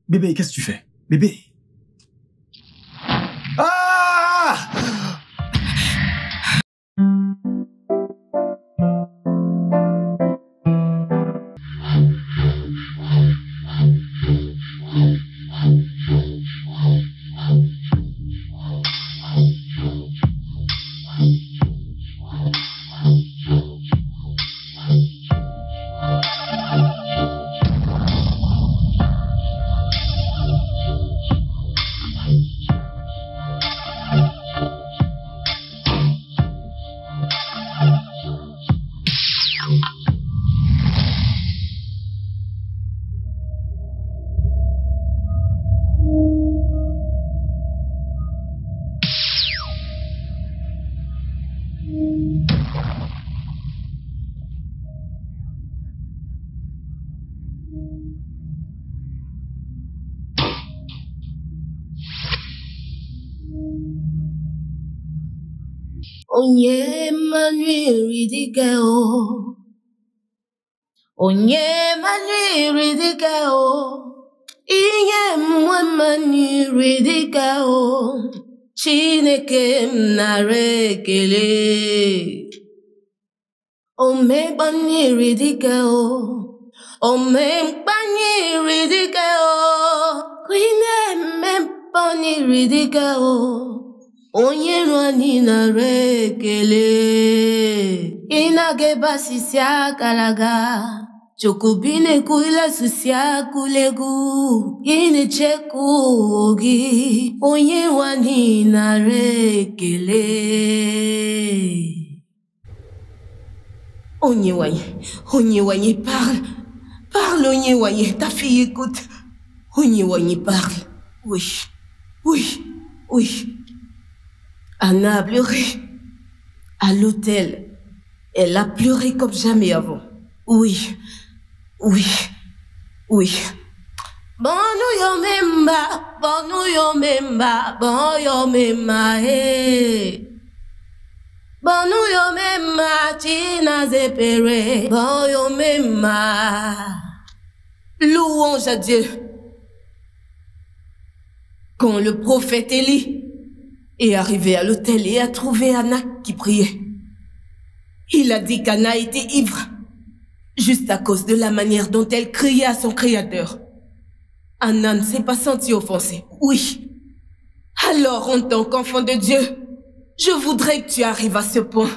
Bébé, qu'est-ce que tu fais? Bébé. Ah! Onye maniri dike o. Onye maniri dike o. Inye mwe maniri dike o. Chineke nara ekele. Ome maniri dike o. Ome maniri dike o. Kwine me maniri dike o. Onye nwani nara ekele. Inage basisi akalaga. Chokubine kuila susi akulegu. Ine cheku ogi. Onye nwani nara ekele. Onye wanye, parle. Parle, Onye wanye. Ta fille écoute. Onye wanye, parle. Oui, oui, oui. Anna a pleuré. À l'hôtel. Elle a pleuré comme jamais avant. Oui. Oui. Oui. Bon nous yo memba. Bon nous yo memba. Bon yo memba. Eh. Bon nous yo memba. Tina zepere. Bon yo memba. Louange à Dieu. Quand le prophète Élie est arrivé à l'hôtel et a trouvé Anna qui priait. Il a dit qu'Anna était ivre, juste à cause de la manière dont elle criait à son créateur. Anna ne s'est pas sentie offensée. Oui. Alors, en tant qu'enfant de Dieu, je voudrais que tu arrives à ce point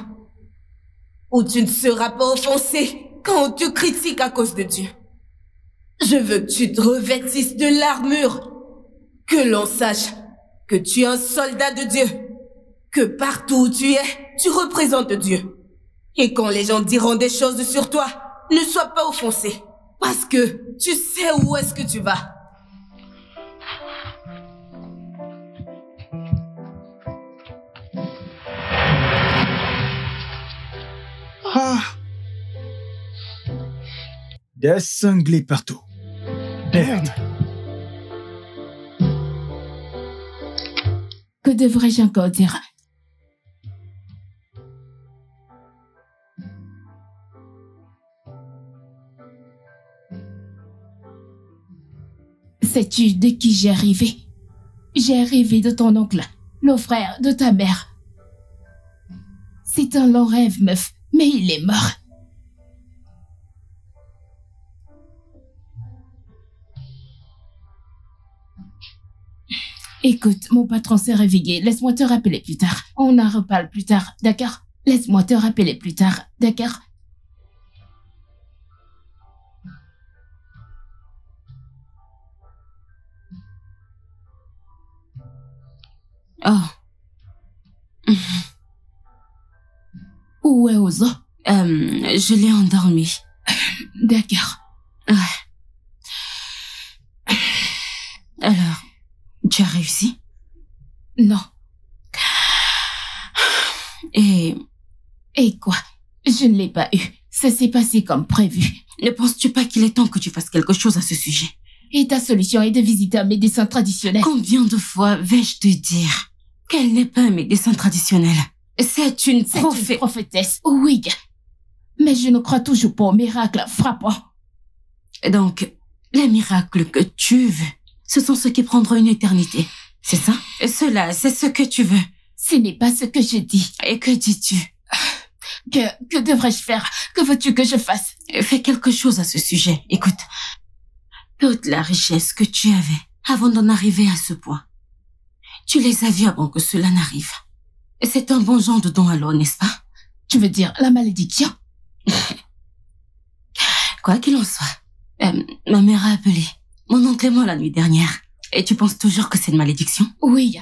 où tu ne seras pas offensé quand on te critique à cause de Dieu. Je veux que tu te revêtisses de l'armure, que l'on sache que tu es un soldat de Dieu, que partout où tu es, tu représentes Dieu. Et quand les gens diront des choses sur toi, ne sois pas offensé, parce que tu sais où est-ce que tu vas. Ah! Des cinglés partout. Merde. Que devrais-je encore dire? Sais-tu de qui j'ai rêvé? J'ai rêvé de ton oncle, le frère de ta mère. C'est un long rêve, meuf, mais il est mort. Écoute, mon patron s'est réveillé. Laisse-moi te rappeler plus tard. On en reparle plus tard, d'accord? Laisse-moi te rappeler plus tard, d'accord? Oh. Où est Ozo? Je l'ai endormi. D'accord. Alors, tu as réussi? Non. Et quoi? Je ne l'ai pas eu. Ça s'est passé comme prévu. Ne penses-tu pas qu'il est temps que tu fasses quelque chose à ce sujet? Et ta solution est de visiter un médecin traditionnel. Combien de fois vais-je te dire qu'elle n'est pas un médecin traditionnel? C'est une prophétesse, oui. Mais je ne crois toujours pas au miracle frappant. Donc, Les miracles que tu veux, ce sont ceux qui prendront une éternité. C'est ça? Et cela, c'est ce que tu veux. Ce n'est pas ce que je dis. Et que dis-tu? Que devrais-je faire? Que veux-tu que je fasse? Fais quelque chose à ce sujet. Écoute, toute la richesse que tu avais avant d'en arriver à ce point, tu les as vus avant que cela n'arrive. Et c'est un bon genre de don alors, n'est-ce pas? Tu veux dire la malédiction? Quoi qu'il en soit, ma mère a appelé mon oncle et moi la nuit dernière. Et tu penses toujours que c'est une malédiction? Oui.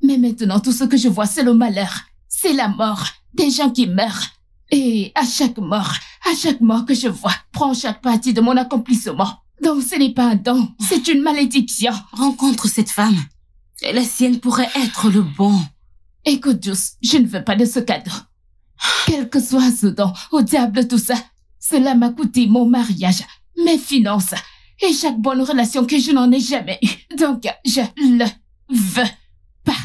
Mais maintenant, tout ce que je vois, c'est le malheur. C'est la mort. Des gens qui meurent. Et à chaque mort que je vois, prend chaque partie de mon accomplissement. Donc ce n'est pas un don, c'est une malédiction. Rencontre cette femme. Et la sienne pourrait être le bon. Écoute, Douce, je ne veux pas de ce cadeau. Quel que soit ce don, au diable tout ça, cela m'a coûté mon mariage, mes finances et chaque bonne relation que je n'en ai jamais eue. Donc, je le veux pas.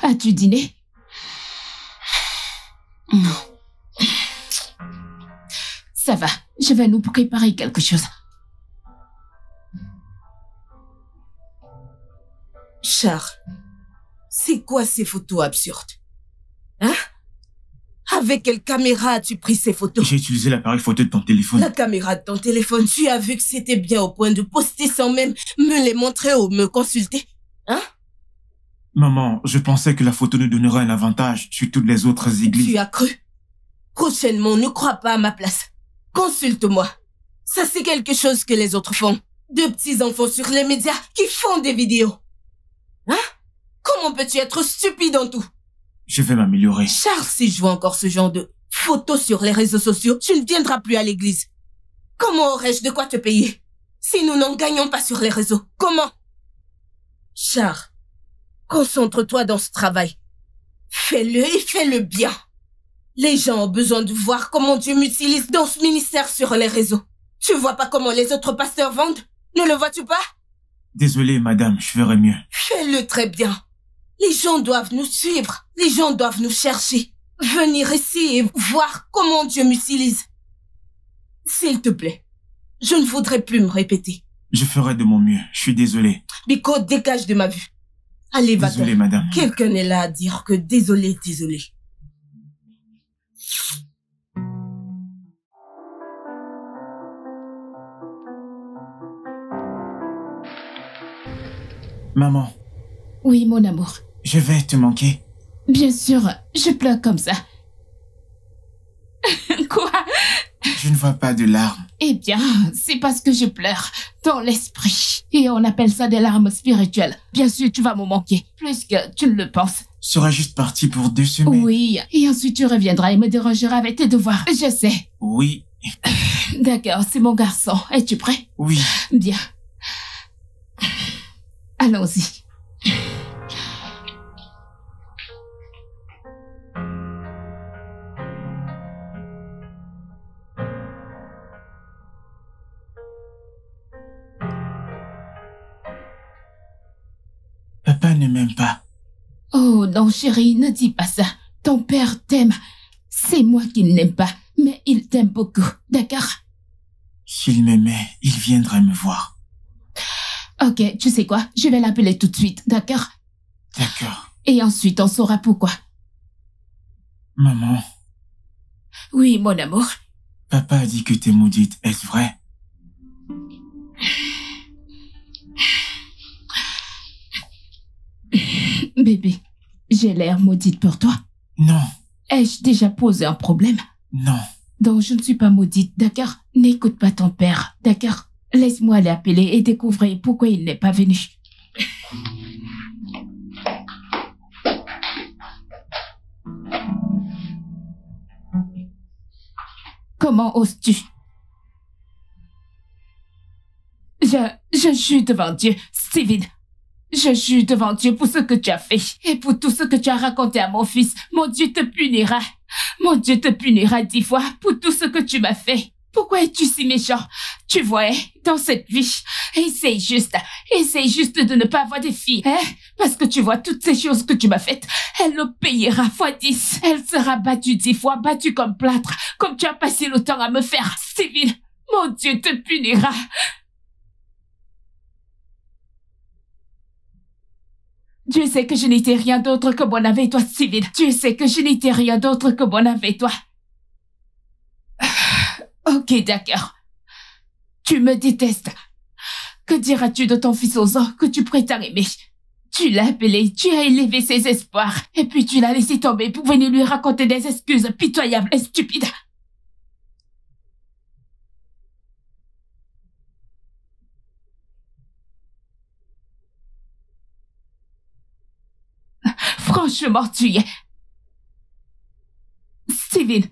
As-tu dîné? Non. Ça va, je vais nous préparer quelque chose. Char, c'est quoi ces photos absurdes? Hein? Avec quelle caméra as-tu pris ces photos? J'ai utilisé l'appareil photo de ton téléphone. La caméra de ton téléphone, tu as vu que c'était bien au point de poster sans même me les montrer ou me consulter? Hein? Maman, je pensais que la photo nous donnerait un avantage sur toutes les autres églises. Tu as cru? Prochainement, ne crois pas à ma place. Consulte-moi. Ça, c'est quelque chose que les autres font. Deux petits enfants sur les médias qui font des vidéos. Hein? Comment peux-tu être stupide en tout? Je vais m'améliorer. Charles, si je vois encore ce genre de photos sur les réseaux sociaux, tu ne viendras plus à l'église. Comment aurais-je de quoi te payer si nous n'en gagnons pas sur les réseaux? Comment? Charles, concentre-toi dans ce travail. Fais-le et fais-le bien. Les gens ont besoin de voir comment Dieu m'utilise dans ce ministère sur les réseaux. Tu vois pas comment les autres pasteurs vendent? Ne le vois-tu pas? Désolé, madame, je ferai mieux. Fais-le très bien. Les gens doivent nous suivre. Les gens doivent nous chercher. Venir ici et voir comment Dieu m'utilise. S'il te plaît, je ne voudrais plus me répéter. Je ferai de mon mieux. Je suis désolé. Biko, dégage de ma vue. Allez, va-t'en. Désolé, madame. Quelqu'un est là à dire que désolé. Maman, Oui, mon amour. je vais te manquer. Bien sûr, je pleure comme ça. Quoi? Je ne vois pas de larmes. Eh bien, c'est parce que je pleure dans l'esprit. Et on appelle ça des larmes spirituelles. Bien sûr, tu vas me manquer, plus que tu ne le penses. Je serai juste parti pour 2 semaines. Oui, et ensuite tu reviendras et me dérangeras avec tes devoirs. Je sais. Oui, D'accord, c'est mon garçon. Es-tu prêt? oui. Bien. Allons-y. Papa ne m'aime pas. Oh non, chérie, ne dis pas ça. Ton père t'aime. C'est moi qui ne l'aime pas, mais il t'aime beaucoup, d'accord? S'il m'aimait, il viendrait me voir. Ok, tu sais quoi? Je vais l'appeler tout de suite, d'accord? D'accord. Et ensuite, on saura pourquoi. Maman, Oui, mon amour. papa a dit que t'es maudite. Est-ce vrai? Bébé, j'ai l'air maudite pour toi. Non, Ai-je déjà posé un problème? non. Donc, je ne suis pas maudite, d'accord? N'écoute pas ton père, d'accord? Laisse-moi l'appeler et découvrir pourquoi il n'est pas venu. Comment oses-tu? Je jure devant Dieu, Steven. Je jure devant Dieu pour ce que tu as fait et pour tout ce que tu as raconté à mon fils. Mon Dieu te punira. Mon Dieu te punira 10 fois pour tout ce que tu m'as fait. Pourquoi es-tu si méchant? Tu vois, dans cette vie, essaye juste de ne pas avoir de filles, hein? Parce que tu vois toutes ces choses que tu m'as faites, elle le payera fois 10. Elle sera battue 10 fois, battue comme plâtre, comme tu as passé le temps à me faire, Steven. Mon Dieu te punira. Dieu sait que je n'étais rien d'autre que bon avec toi, Steven. Dieu sait que je n'étais rien d'autre que bon avec toi. Ok, d'accord. Tu me détestes. Que diras-tu de ton fils Ozan que tu prétends aimer? Tu l'as appelé, tu as élevé ses espoirs, et puis tu l'as laissé tomber pour venir lui raconter des excuses pitoyables et stupides. Franchement, tu y es. Steven.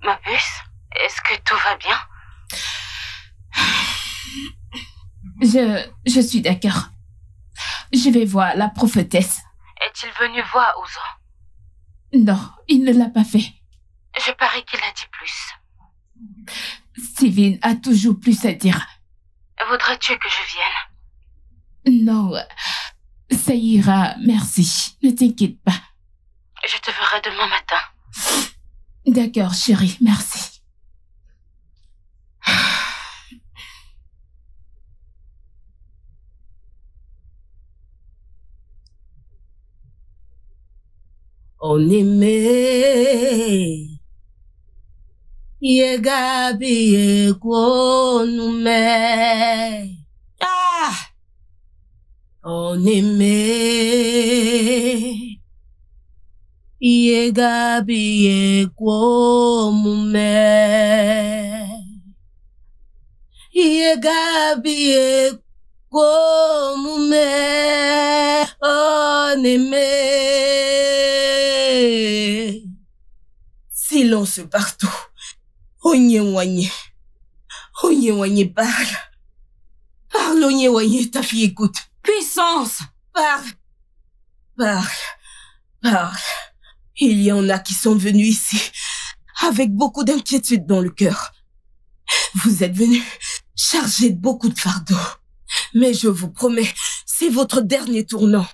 Ma puce, est-ce que tout va bien? Je suis d'accord. Je vais voir la prophétesse. Est-il venu voir Ozan? Non, il ne l'a pas fait. Je parie qu'il a dit plus. Steven a toujours plus à dire. Voudrais-tu que je vienne? Non, ça ira, merci. Ne t'inquiète pas. Je te verrai demain matin. D'accord, chérie, merci. On aimait Yegabi Ekonume. Ah! On aimait Yegabi Ekonume. Yegabi Ekonume. On aimait. Silence partout. Onyewanye. Onyewanye parle. Parle, Onyewanye, ta fille écoute. Puissance! Parle. Parle. Parle. Il y en a qui sont venus ici avec beaucoup d'inquiétude dans le cœur. Vous êtes venus chargés de beaucoup de fardeaux. Mais je vous promets, c'est votre dernier tournant.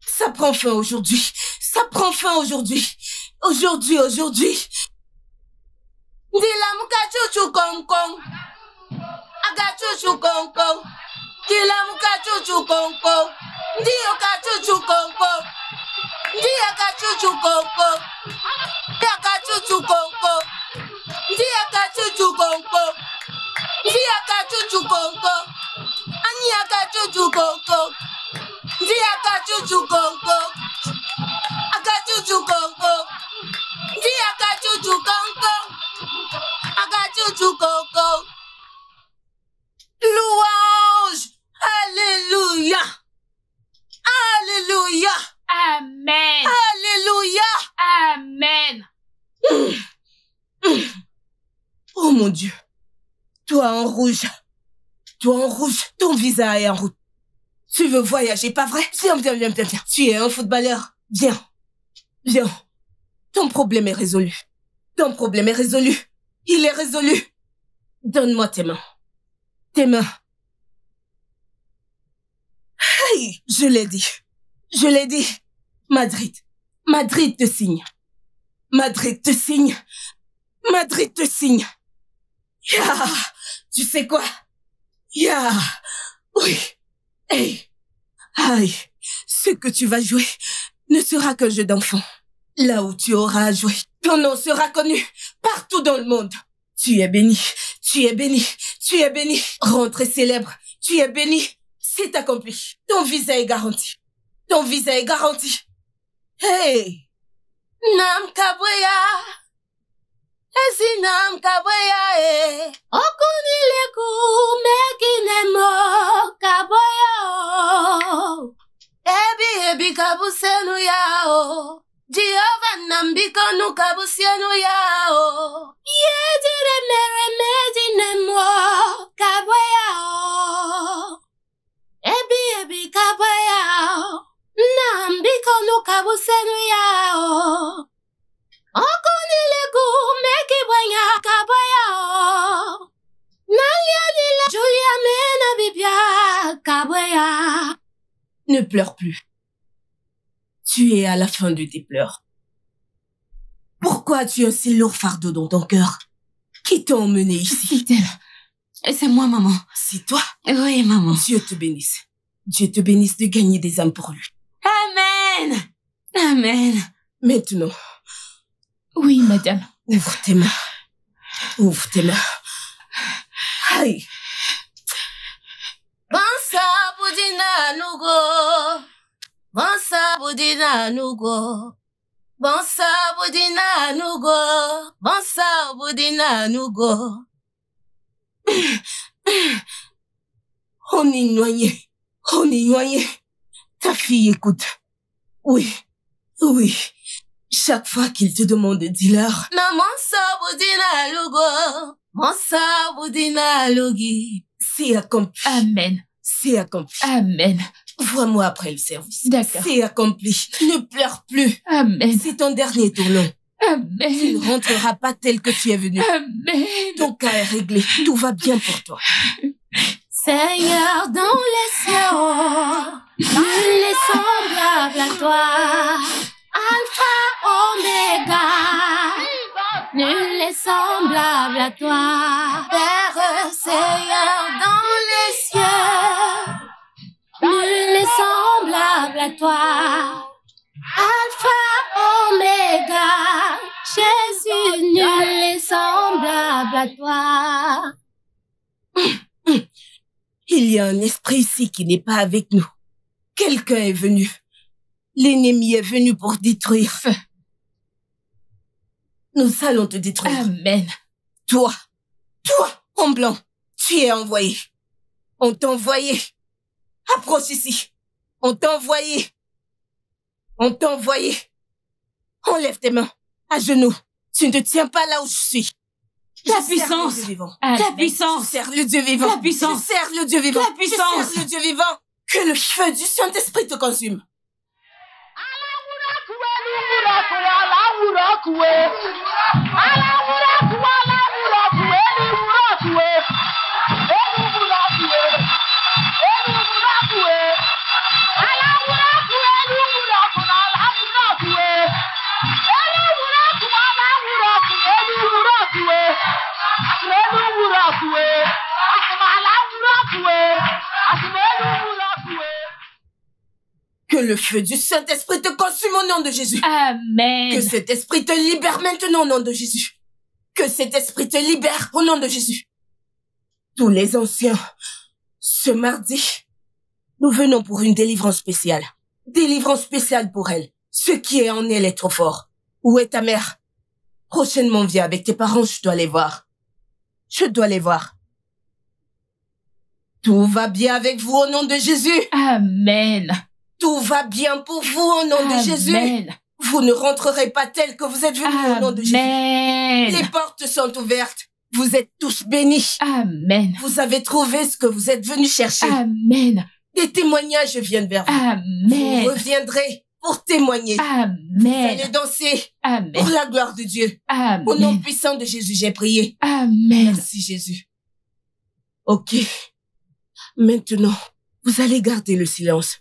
Ça prend fin aujourd'hui. Ça prend fin aujourd'hui. Aujourd'hui. Dila muka chuchu kong kong. Aga chuchu kong kong. Dila muka chuchu kong kong. Dio ka chuchu kong kong. Dia ka chuchu kong kong. Dia ka chuchu kong kong. Dia ka chuchu kong kong. Dia ka chuchu kong kong. Ania ka chuchu kong kong. Dia ka chuchu kong kong. Aga chuchu kong kong. Dia ka chuchu kong kong. Aga chuchu kong kong. Louange. Alléluia. Alléluia. Oh mon Dieu. Toi en rouge. Toi en rouge. Ton visa est en route. Tu veux voyager, pas vrai? Viens. Tu es un footballeur. Viens. Ton problème est résolu. Il est résolu. Donne-moi tes mains. Hey, je l'ai dit. Madrid te signe. Ya, tu sais quoi? Ya, oui. Hey, aïe, ce que tu vas jouer ne sera qu'un jeu d'enfant. Là où tu auras à jouer, ton nom sera connu partout dans le monde. Tu es béni. Rentrée célèbre, tu es béni. C'est accompli. Ton visa est garanti. Hey! Nam kabwaya. Esinam kabwaya e. Okunileku mekinemo kabwaya o. Ebi kabusenu ya o. Jehovah nambikonu kabusenu ya o. Yedire mere medinemo kabwaya o. Ebi kabwaya o. Nambikonu kabusenu ya o. Okunileku mekibwanya kabwaya o. Naliadila Julia mena bibia kabwaya. Ne pleure plus. Tu es à la fin de tes pleurs. Pourquoi as-tu un si lourd fardeau dans ton cœur? Qui t'a emmené ici? C'est elle. C'est moi, maman. C'est toi? Oui, maman. Dieu te bénisse de gagner des âmes pour lui. Amen. Maintenant, Oui, madame. ouvre tes mains. Aïe. Bansa budina nugo. Bansa budina nugo. On est noyé. Ta fille écoute. Oui. Chaque fois qu'il te demande, dis-leur. C'est accompli. Amen. Vois-moi après le service. D'accord. C'est accompli. Ne pleure plus. Amen. C'est ton dernier tournant. Tu Amen. ne rentreras pas tel que tu es venu. Amen. Ton cas est réglé. Tout va bien pour toi. Seigneur dans les cieux, nul est semblable à toi. Alpha, Oméga, nul est semblable à toi. Père, Seigneur dans les cieux, nul n'est semblable à toi. Alpha, Oméga, Jésus, nul n'est semblable à toi. Il y a un esprit ici qui n'est pas avec nous. Quelqu'un est venu. L'ennemi est venu pour détruire. Nous allons te détruire. Amen. Toi, en blanc, tu es envoyé. On t'a envoyé. Approche ici. On t'a envoyé. Enlève tes mains. À genoux. Tu ne te tiens pas là où je suis. La puissance. La puissance. Je sers le Dieu vivant. La puissance. Je sers le Dieu vivant. La puissance. Je sers le Dieu vivant. Que le feu du Saint-Esprit te consume. Que le feu du Saint-Esprit te consume au nom de Jésus. Amen. Que cet esprit te libère maintenant au nom de Jésus. Que cet esprit te libère au nom de Jésus. Tous les anciens, ce mardi, nous venons pour une délivrance spéciale. Délivrance spéciale pour elle. Ce qui est en elle est trop fort. Où est ta mère? Prochainement, viens avec tes parents, je dois les voir. Tout va bien avec vous au nom de Jésus. Amen. Tout va bien pour vous au nom de Jésus. Vous ne rentrerez pas tel que vous êtes venus au nom de Jésus. Amen. Les portes sont ouvertes. Vous êtes tous bénis. Amen. Vous avez trouvé ce que vous êtes venus chercher. Amen. Des témoignages viennent vers vous. Amen. Vous reviendrez pour témoigner. Vous Amen. allez danser Amen. pour la gloire de Dieu. Au nom Amen. puissant de Jésus, j'ai prié. Amen. Merci Jésus. Ok. Maintenant, vous allez garder le silence.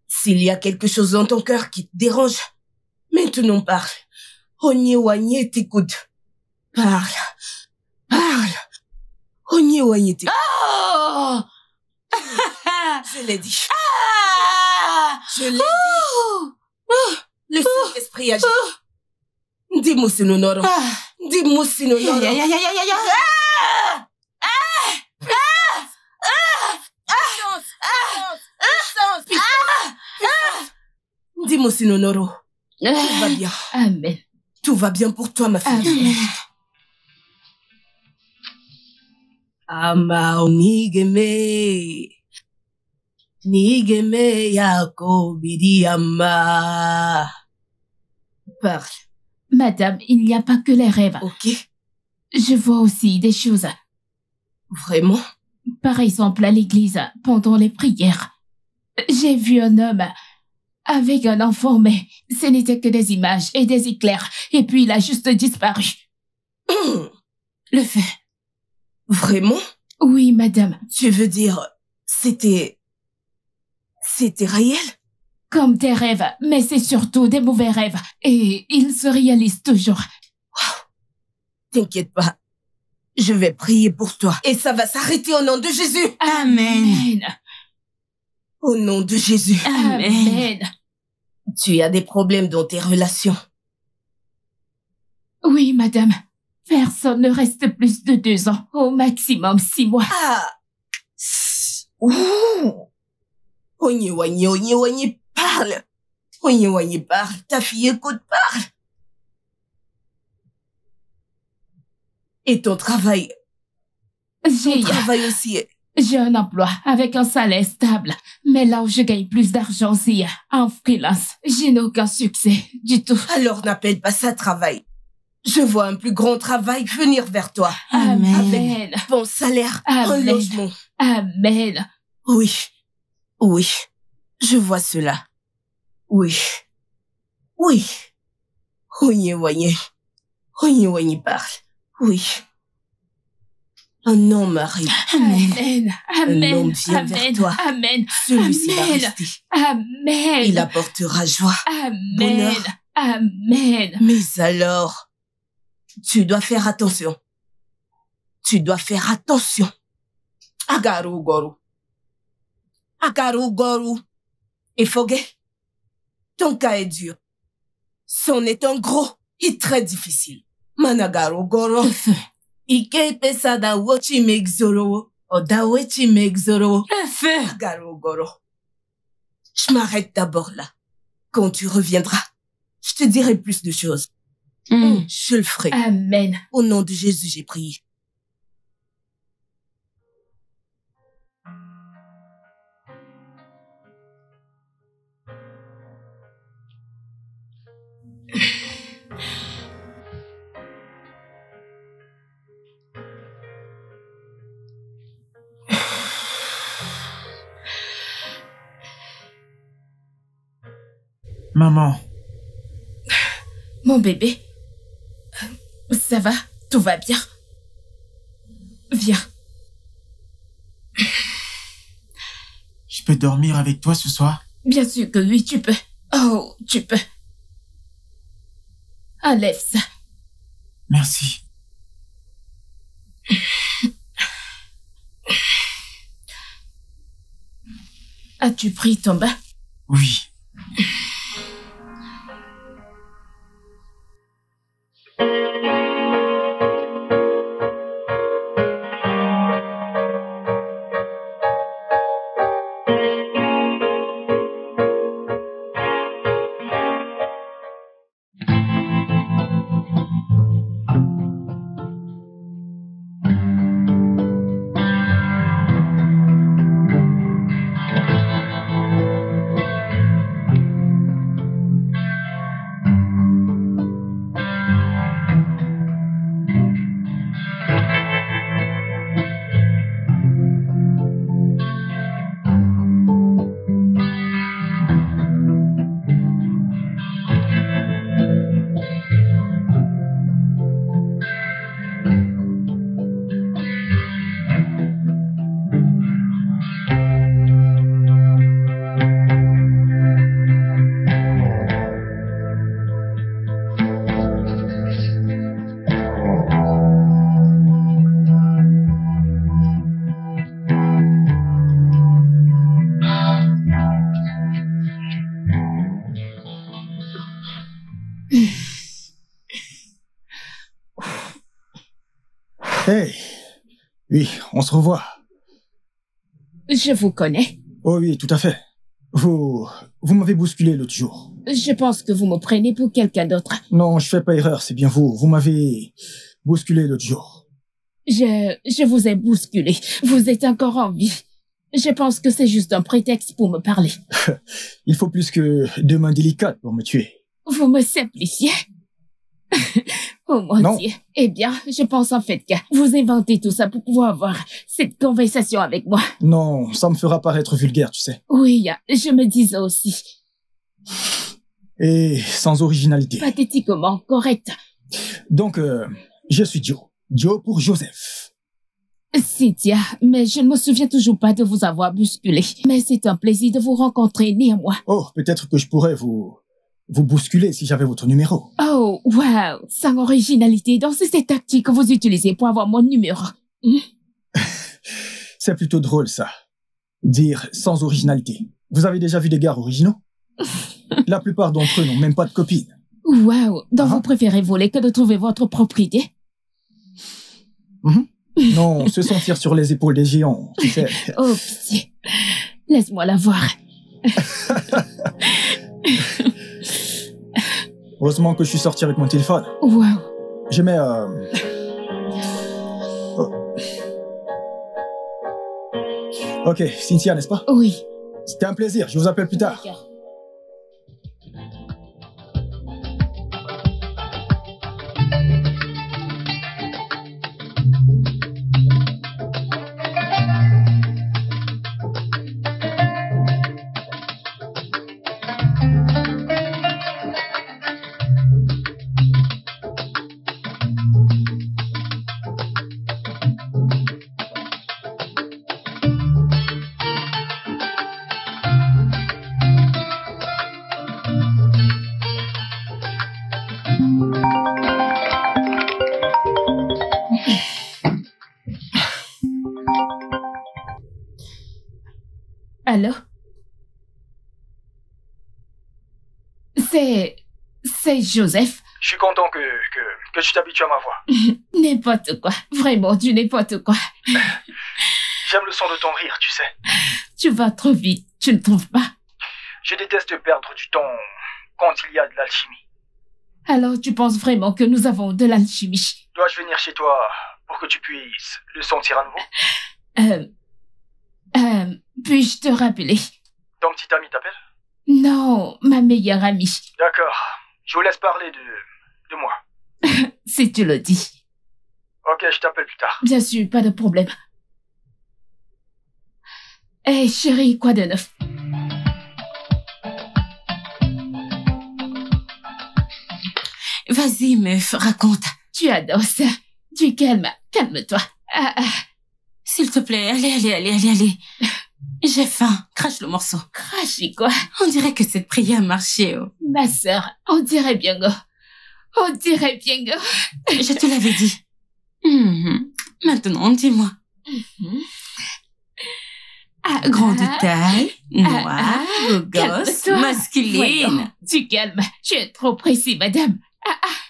S'il y a quelque chose dans ton cœur qui te dérange, maintenant parle. Onye t'écoute. Parle. Parle. Onye t'écoute. Oh! Je l'ai dit. Je l'ai dit. Le Saint-Esprit agit. Dis-moi si nous n'aurons. Dis-moi si nous n'aurons. Dis-moi si nous n'aurons. Tout va bien. Amen. Tout va bien pour toi, ma fille. Amen. Ama onigeme. Nigeme yako bidiyama. Parle. Madame, il n'y a pas que les rêves. Ok. Je vois aussi des choses. Vraiment? Par exemple, à l'église, pendant les prières. J'ai vu un homme avec un enfant, mais ce n'était que des images et des éclairs. Et puis il a juste disparu. Le fait. Vraiment? Oui, madame. Tu veux dire, c'était réel? Comme des rêves, mais c'est surtout des mauvais rêves. Et ils se réalisent toujours. T'inquiète pas. Je vais prier pour toi. Et ça va s'arrêter au nom de Jésus. Amen. Au nom de Jésus. Amen. Tu as des problèmes dans tes relations. Oui, madame. Personne ne reste plus de 2 ans. Au maximum 6 mois. Ah. Ouh. Onye, parle. Onye, parle. Ta fille écoute, parle. Et ton travail. Ton travail aussi. J'ai un emploi avec un salaire stable. Mais là où je gagne plus d'argent, c'est en freelance. Je n'ai aucun succès du tout. Alors n'appelle pas ça travail. Je vois un plus grand travail venir vers toi. Amen. Avec bon salaire, un Amen. logement. Amen. Oui. Oui. Je vois cela. Oui. Oui. Onye, parle. Oui. Un homme arrive. Amen. Amen. Un homme vient vers Amen. toi. Amen. Celui-ci va Amen. rester. Amen. Il apportera joie. Amen. bonheur. Amen. Mais alors, tu dois faire attention. Tu dois faire attention. Agaru Goru. Agaru Goru. Et Fogue, ton cas est dur. C'en est un gros et très difficile. Managaru Goro. Ike pesa da wochi megzoro. Oda wechi megzoro. Agaru Goro. Je m'arrête d'abord là. Quand tu reviendras, je te dirai plus de choses. Je le ferai. Amen. Au nom de Jésus, j'ai prié. Maman, Mon bébé, ça va? Tout va bien? Viens. je peux dormir avec toi ce soir? Bien sûr que oui, tu peux. Oh, tu peux. Enlève ça. Merci. As-tu pris ton bain? Oui. Hey, oui, on se revoit. Je vous connais. Oh oui, tout à fait. Vous m'avez bousculé l'autre jour. Je pense que vous me prenez pour quelqu'un d'autre. Non, je fais pas erreur, c'est bien vous. Vous m'avez bousculé l'autre jour. Je vous ai bousculé. Vous êtes encore en vie. Je pense que c'est juste un prétexte pour me parler. Il faut plus que 2 mains délicates pour me tuer. Vous me simplifiez. Oh mon Non. Dieu. Eh bien, je pense en fait que vous inventez tout ça pour pouvoir avoir cette conversation avec moi. Non, ça me fera paraître vulgaire, tu sais. Oui, je me disais aussi. Et sans originalité. Pathétiquement correct. Donc, je suis Joe. Joe pour Joseph. Cynthia, mais je ne me souviens toujours pas de vous avoir bousculé. Mais c'est un plaisir de vous rencontrer néanmoins. Oh, peut-être que je pourrais vous bousculer si j'avais votre numéro. Oh, wow, sans originalité. Donc c'est cette tactique que vous utilisez pour avoir mon numéro. C'est plutôt drôle, ça. Dire sans originalité. Vous avez déjà vu des gars originaux? La plupart d'entre eux n'ont même pas de copine. Wow, donc Ah. vous préférez voler que de trouver votre propriété? Non, se sentir sur les épaules des géants, tu sais. Oh, pitié. Laisse-moi la voir. Heureusement que je suis sorti avec mon téléphone. Wow. Je mets... oh. Ok, Cynthia, n'est-ce pas? Oui. C'était un plaisir, je vous appelle plus tard. D'accord. Allô? C'est Joseph. Je suis content que tu t'habitues à ma voix. N'importe quoi. Vraiment, du n'importe quoi. J'aime le son de ton rire, tu sais. Tu vas trop vite, tu ne trouves pas? Je déteste perdre du temps quand il y a de l'alchimie. Alors, tu penses vraiment que nous avons de l'alchimie? Dois-je venir chez toi pour que tu puisses le sentir à nouveau? Puis-je te rappeler? Ton petit ami t'appelle? Non, ma meilleure amie. D'accord. Je vous laisse parler de moi. Si tu le dis. Ok, je t'appelle plus tard. Bien sûr, pas de problème. Hé, chérie, quoi de neuf? Vas-y, meuf, raconte. Tu adores ça. Du calme, calme-toi. S'il te plaît, allez. J'ai faim. Crache le morceau. Cracher quoi? On dirait que cette prière a marché. Oh. Ma sœur, on dirait bien go. On dirait bien go. Je te l'avais dit. Maintenant, dis-moi. Grande taille, noire, beau gosse, calme-toi. masculine. Voyons, du calme. Tu es trop précis, madame.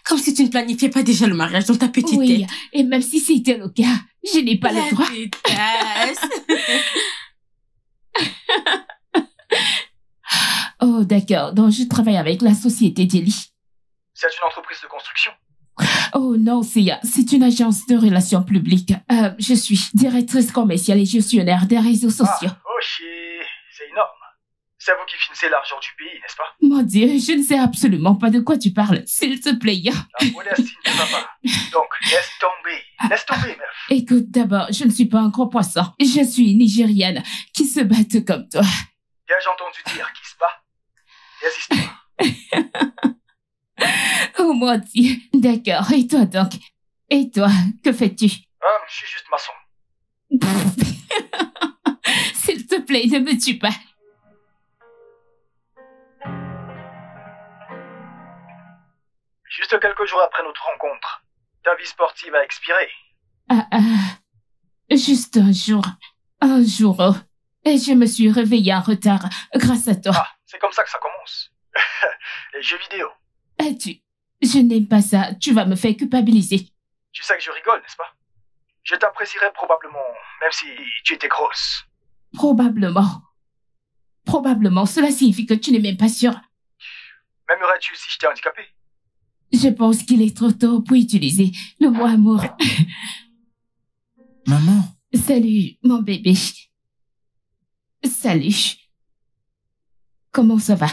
Comme si tu ne planifiais pas déjà le mariage dans ta petite Oui, tête. et même si c'était le cas, je n'ai pas le droit. détasse. Oh, d'accord. Donc, je travaille avec la société Jelly. C'est une entreprise de construction. Oh non, c'est une agence de relations publiques. Je suis directrice commerciale et gestionnaire des réseaux sociaux. Oh shit, c'est énorme. C'est vous qui finissez l'argent du pays, n'est-ce pas? Mon Dieu, je ne sais absolument pas de quoi tu parles. S'il te plaît. La modestie ne va pas. Donc, laisse tomber, meuf. Écoute, d'abord, je ne suis pas un gros poisson. Je suis une Nigériane qui se bat comme toi. J'ai entendu dire qui se bat. Des histoires. Oh mon Dieu. D'accord, et toi donc? Et toi, que fais-tu? Je suis juste maçon. S'il te plaît, ne me tue pas. Juste quelques jours après notre rencontre, ta vie sportive a expiré. Juste un jour. Un jour. Oh. Et je me suis réveillée en retard grâce à toi. C'est comme ça que ça commence. Les jeux vidéo. Je n'aime pas ça. Tu vas me faire culpabiliser. Tu sais que je rigole, n'est-ce pas? je t'apprécierais probablement, même si tu étais grosse. Probablement. Probablement, cela signifie que tu n'es même pas sûr. M'aimerais-tu si j'étais handicapé? Je pense qu'il est trop tôt pour utiliser le mot amour. Maman, Salut, mon bébé. Salut. Comment ça va?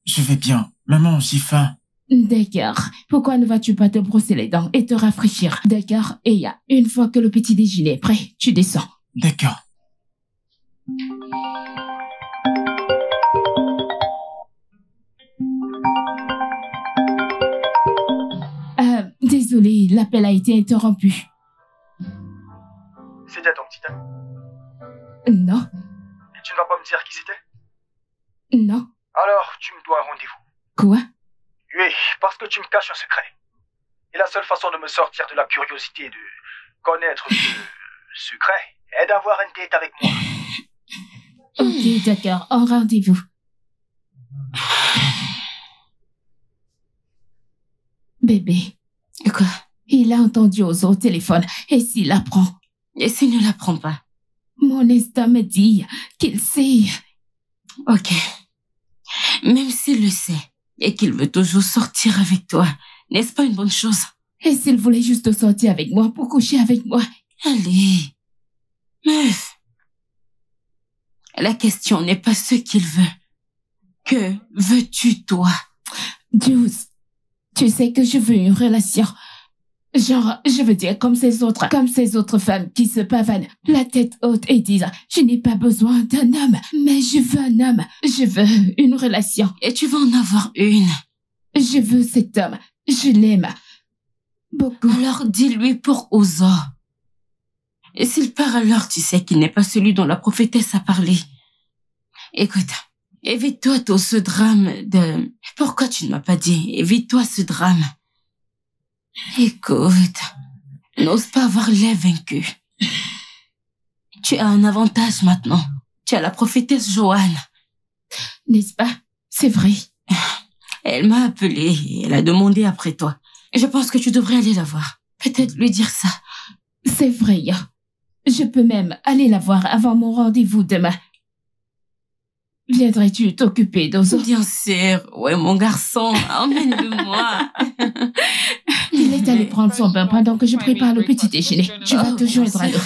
je vais bien. Maman, j'ai faim. D'accord. Pourquoi ne vas-tu pas te brosser les dents et te rafraîchir? D'accord. Et une fois que le petit déjeuner est prêt, tu descends. D'accord. Désolée, l'appel a été interrompu. C'était ton petit ami. Non, Et tu ne vas pas me dire qui c'était? non. Alors, tu me dois un rendez-vous. Quoi? Oui, parce que tu me caches un secret. Et la seule façon de me sortir de la curiosité de connaître ce secret est d'avoir une date avec moi. Ok, d'accord. En rendez-vous. Bébé, Quoi? il a entendu Ozo au téléphone. Et s'il l'apprend? Et s'il ne l'apprend pas? Mon instinct me dit qu'il sait. Ok. Même s'il le sait et qu'il veut toujours sortir avec toi, n'est-ce pas une bonne chose? Et s'il voulait juste sortir avec moi pour coucher avec moi? Allez, meuf. La question n'est pas ce qu'il veut. Que veux-tu, toi? Jules, tu sais que je veux une relation. Genre, je veux dire comme ces autres femmes qui se pavanent la tête haute et disent « Je n'ai pas besoin d'un homme, mais je veux un homme. Je veux une relation. Et tu vas en avoir une. Je veux cet homme. Je l'aime. Beaucoup. » Alors dis-lui pour Ozo. Et s'il part alors, tu sais qu'il n'est pas celui dont la prophétesse a parlé. Écoute, évite-toi tout ce drame de... Pourquoi tu ne m'as pas dit? Évite-toi ce drame. Écoute, n'ose pas avoir l'air vaincu. Tu as un avantage maintenant. Tu as la prophétesse Joanne. N'est-ce pas? C'est vrai. Elle m'a appelé et elle a demandé après toi. Je pense que tu devrais aller la voir. Peut-être lui dire ça. C'est vrai. Je peux même aller la voir avant mon rendez-vous demain. Viendrais-tu t'occuper d'Ozo? Bien sûr. Ouais, mon garçon, emmène-le-moi. Il est allé prendre son bain pendant que je prépare le petit déjeuner. Tu vas te joindre à nous.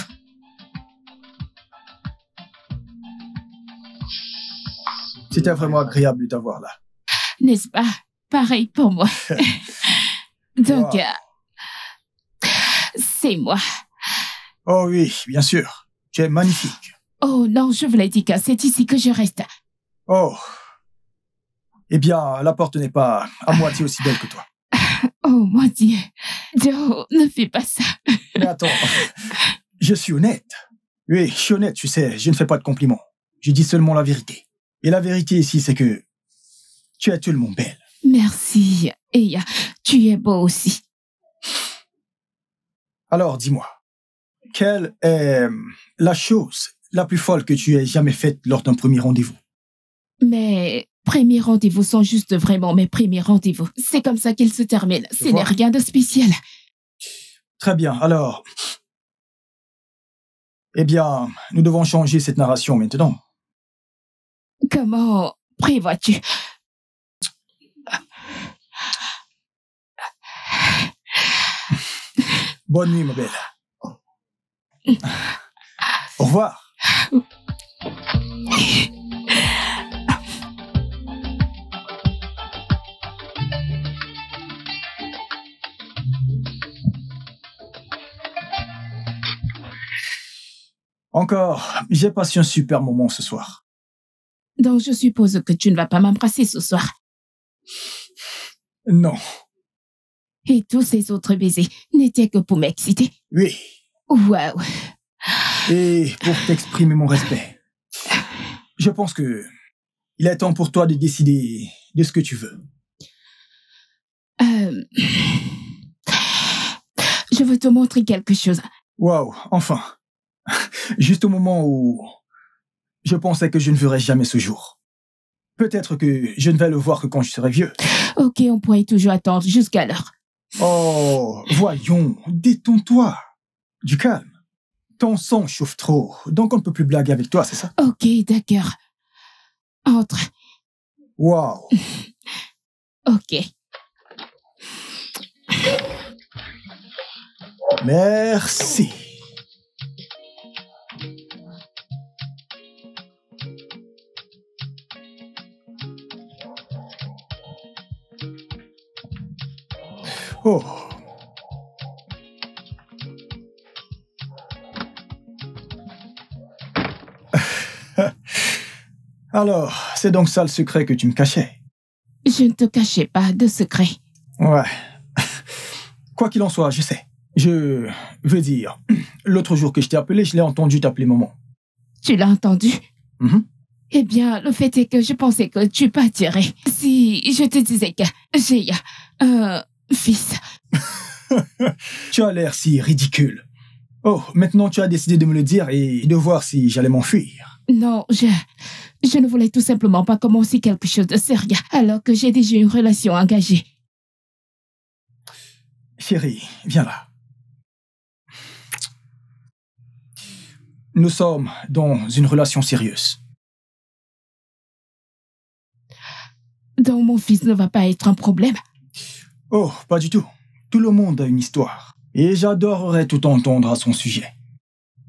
C'était vraiment agréable de t'avoir là. N'est-ce pas? Pareil pour moi. Donc, Wow. c'est moi. Oh oui, bien sûr. Tu es magnifique. Oh non, je voulais dire que c'est ici que je reste. Oh. Eh bien, la porte n'est pas à moitié aussi belle que toi. Oh mon Dieu. Joe, ne fais pas ça. Mais attends, je suis honnête. Oui, je suis honnête, tu sais, je ne fais pas de compliments. Je dis seulement la vérité. Et la vérité ici, c'est que tu es tellement belle. Merci. Et tu es beau aussi. Alors, dis-moi, quelle est la chose la plus folle que tu aies jamais faite lors d'un premier rendez-vous? Mes premiers rendez-vous sont juste vraiment mes premiers rendez-vous. C'est comme ça qu'ils se terminent. Ce n'est vois. rien de spécial. Très bien, alors... Eh bien, nous devons changer cette narration maintenant. Comment prévois-tu? Bonne nuit, ma belle. Au revoir. Encore, j'ai passé un super moment ce soir. Donc je suppose que tu ne vas pas m'embrasser ce soir. Non, Et tous ces autres baisers n'étaient que pour m'exciter. oui, Waouh. et pour t'exprimer mon respect. Je pense que il est temps pour toi de décider de ce que tu veux. Je veux te montrer quelque chose. Waouh, enfin. Juste au moment où je pensais que je ne verrais jamais ce jour. Peut-être que je ne vais le voir que quand je serai vieux. Ok, on pourrait toujours attendre jusqu'à l'heure. Oh, voyons, détends-toi. Du calme. Ton sang chauffe trop, donc on ne peut plus blaguer avec toi, c'est ça? Ok, d'accord. Entre. Waouh. Ok. Merci. Oh. Alors, c'est donc ça le secret que tu me cachais? Je ne te cachais pas de secret. Ouais. Quoi qu'il en soit, je sais. Je veux dire, l'autre jour que je t'ai appelé, je l'ai entendu t'appeler maman. Tu l'as entendu? Mhm. Eh bien, le fait est que je pensais que tu partirais. Si je te disais que j'ai un fils. Tu as l'air si ridicule. Oh, maintenant tu as décidé de me le dire et de voir si j'allais m'enfuir. Non, je ne voulais tout simplement pas commencer quelque chose de sérieux alors que j'ai déjà une relation engagée. Chérie, viens là. Nous sommes dans une relation sérieuse. Donc mon fils ne va pas être un problème? Oh, pas du tout. Tout le monde a une histoire. Et j'adorerais tout entendre à son sujet.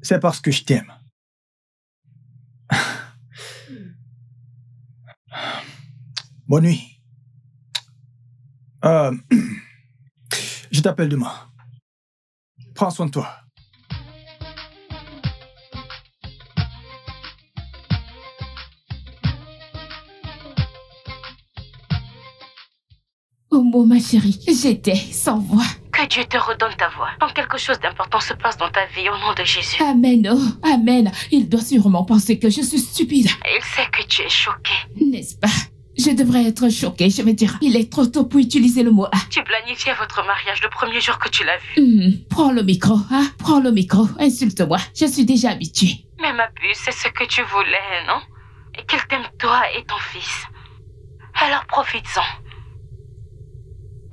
C'est parce que je t'aime. Bonne nuit. Je t'appelle demain. Prends soin de toi. Oh mon ma chérie, j'étais sans voix. Que Dieu te redonne ta voix. Quand quelque chose d'important se passe dans ta vie, au nom de Jésus. Amen, oh, amen. Il doit sûrement penser que je suis stupide. Il sait que tu es choquée. N'est-ce pas? Je devrais être choquée, je veux dire. Il est trop tôt pour utiliser le mot « ah ». Tu planifiais votre mariage le premier jour que tu l'as vu. Prends le micro, hein? Prends le micro, insulte-moi. Je suis déjà habituée. Mais ma puce, c'est ce que tu voulais, non? Et qu'il t'aime toi et ton fils. Alors profites-en.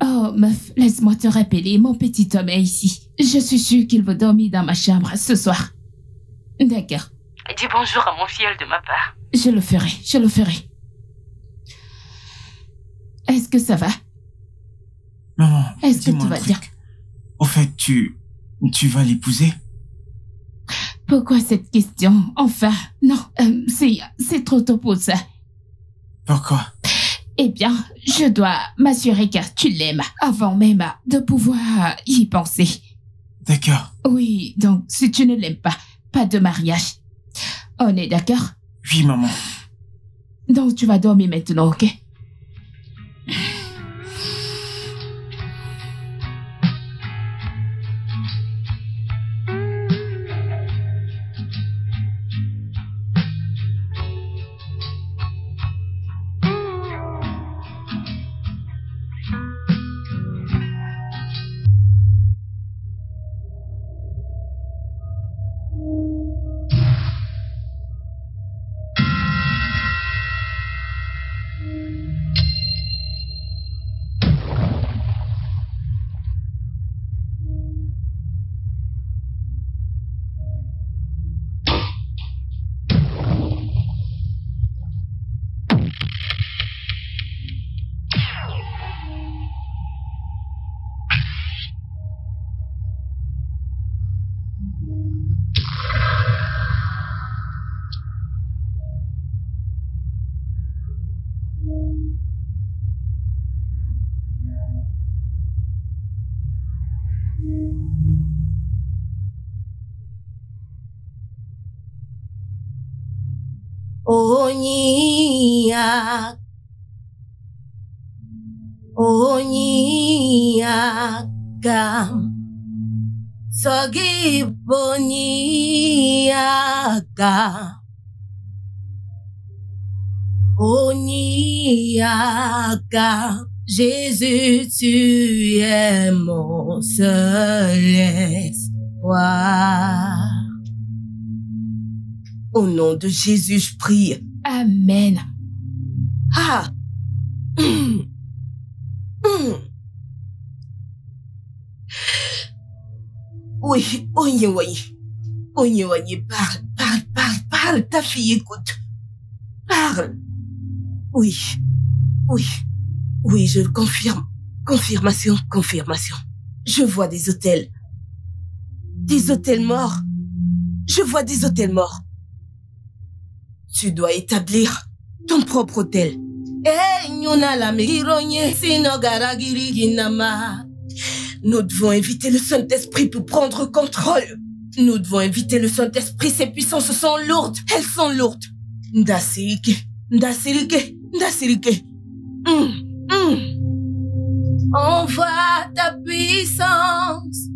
Oh, meuf, laisse-moi te rappeler, mon petit homme est ici. Je suis sûre qu'il veut dormir dans ma chambre ce soir. D'accord. Dis bonjour à mon filleul de ma part. Je le ferai, je le ferai. Est-ce que ça va? Maman, est-ce que dis-moi tu vas un truc. dire? Au fait, tu vas l'épouser? Pourquoi cette question? Enfin, non, c'est trop tôt pour ça. Pourquoi? Eh bien, je dois m'assurer que tu l'aimes avant même de pouvoir y penser. D'accord. Oui, donc si tu ne l'aimes pas, pas de mariage. On est d'accord? Oui, maman. Donc tu vas dormir maintenant, ok? Onyaka Sogi Boniaka Onyaka Jésus, tu es mon seul espoir. Au nom de Jésus, je prie. Amen. Ah. Oui, oui, oui. Onye, parle, ta fille écoute. Parle. Oui, je le confirme. Confirmation. Je vois des hôtels. Des hôtels morts. Je vois des hôtels morts. Tu dois établir ton propre hôtel. Nous devons inviter le Saint-Esprit pour prendre contrôle. Nous devons inviter le Saint-Esprit. Ses puissances sont lourdes. Elles sont lourdes. Ndasirike. Envoie ta puissance.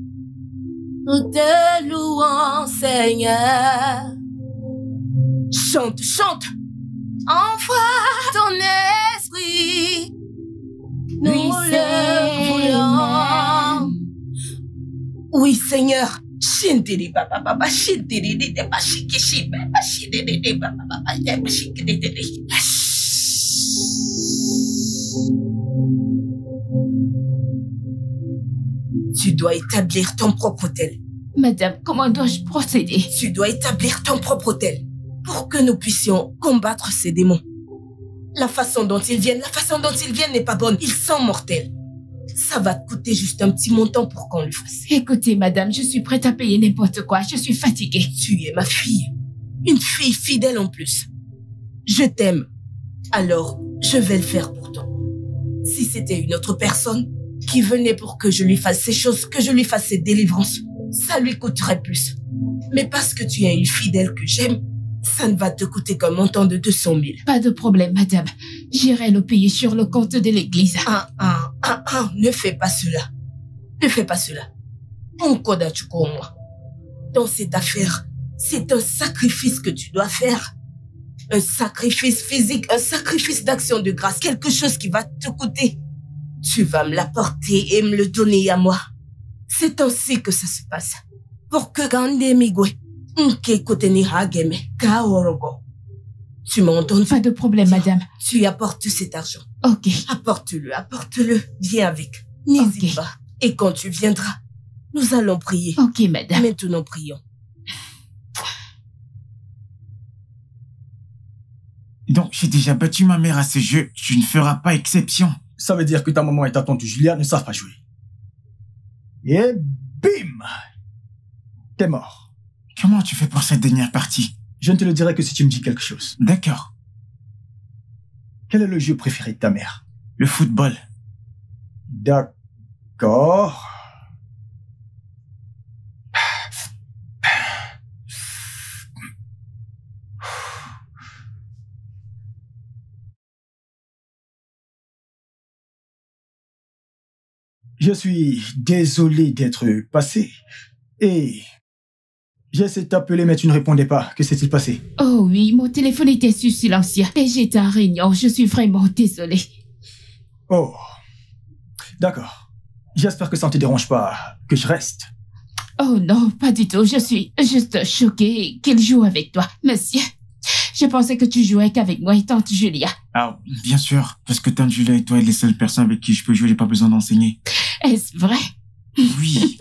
Nous te louons, Seigneur. Chante. Envoie ton esprit. Nous le voulons. Oui, Seigneur. Tu dois établir ton propre hôtel. Madame, comment dois-je procéder? Tu dois établir ton propre hôtel pour que nous puissions combattre ces démons. La façon dont ils viennent n'est pas bonne. Ils sont mortels. Ça va te coûter juste un petit montant pour qu'on le fasse. Écoutez, madame, je suis prête à payer n'importe quoi. Je suis fatiguée. Tu es ma fille. Une fille fidèle en plus. Je t'aime. Alors, je vais le faire pour toi. Si c'était une autre personne qui venait pour que je lui fasse ces choses, que je lui fasse cette délivrance, ça lui coûterait plus. Mais parce que tu es une fidèle que j'aime, ça ne va te coûter qu'un montant de 200 000. Pas de problème, madame. J'irai le payer sur le compte de l'église. Ne fais pas cela. Moi. Dans cette affaire, c'est un sacrifice que tu dois faire. Un sacrifice physique, un sacrifice d'action de grâce, quelque chose qui va te coûter. Tu vas me l'apporter et me le donner à moi. C'est ainsi que ça se passe. Pour que tu m'entends? Pas de problème, madame. Tu apportes cet argent. Ok. Apporte-le. Viens avec. N'hésite pas. Et quand tu viendras, nous allons prier. Ok, madame. Maintenant, prions. Donc, j'ai déjà battu ma mère à ce jeu. Tu ne feras pas exception. Ça veut dire que ta maman et ta tante Julia ne savent pas jouer. Et bim! T'es mort. Comment tu fais pour cette dernière partie? Je ne te le dirai que si tu me dis quelque chose. D'accord. Quel est le jeu préféré de ta mère? Le football. D'accord. Je suis désolé d'être passé. Et j'ai essayé de t'appeler, mais tu ne répondais pas. Que s'est-il passé? Oh oui, mon téléphone était sur silencieux. Et j'étais en réunion. Je suis vraiment désolée. Oh. D'accord. J'espère que ça ne te dérange pas que je reste. Oh non, pas du tout. Je suis juste choquée qu'il joue avec toi. Monsieur, je pensais que tu jouais qu'avec moi et tante Julia. Ah, bien sûr. Parce que tante Julia et toi êtes les seules personnes avec qui je peux jouer. J'ai pas besoin d'enseigner. Est-ce vrai? Oui.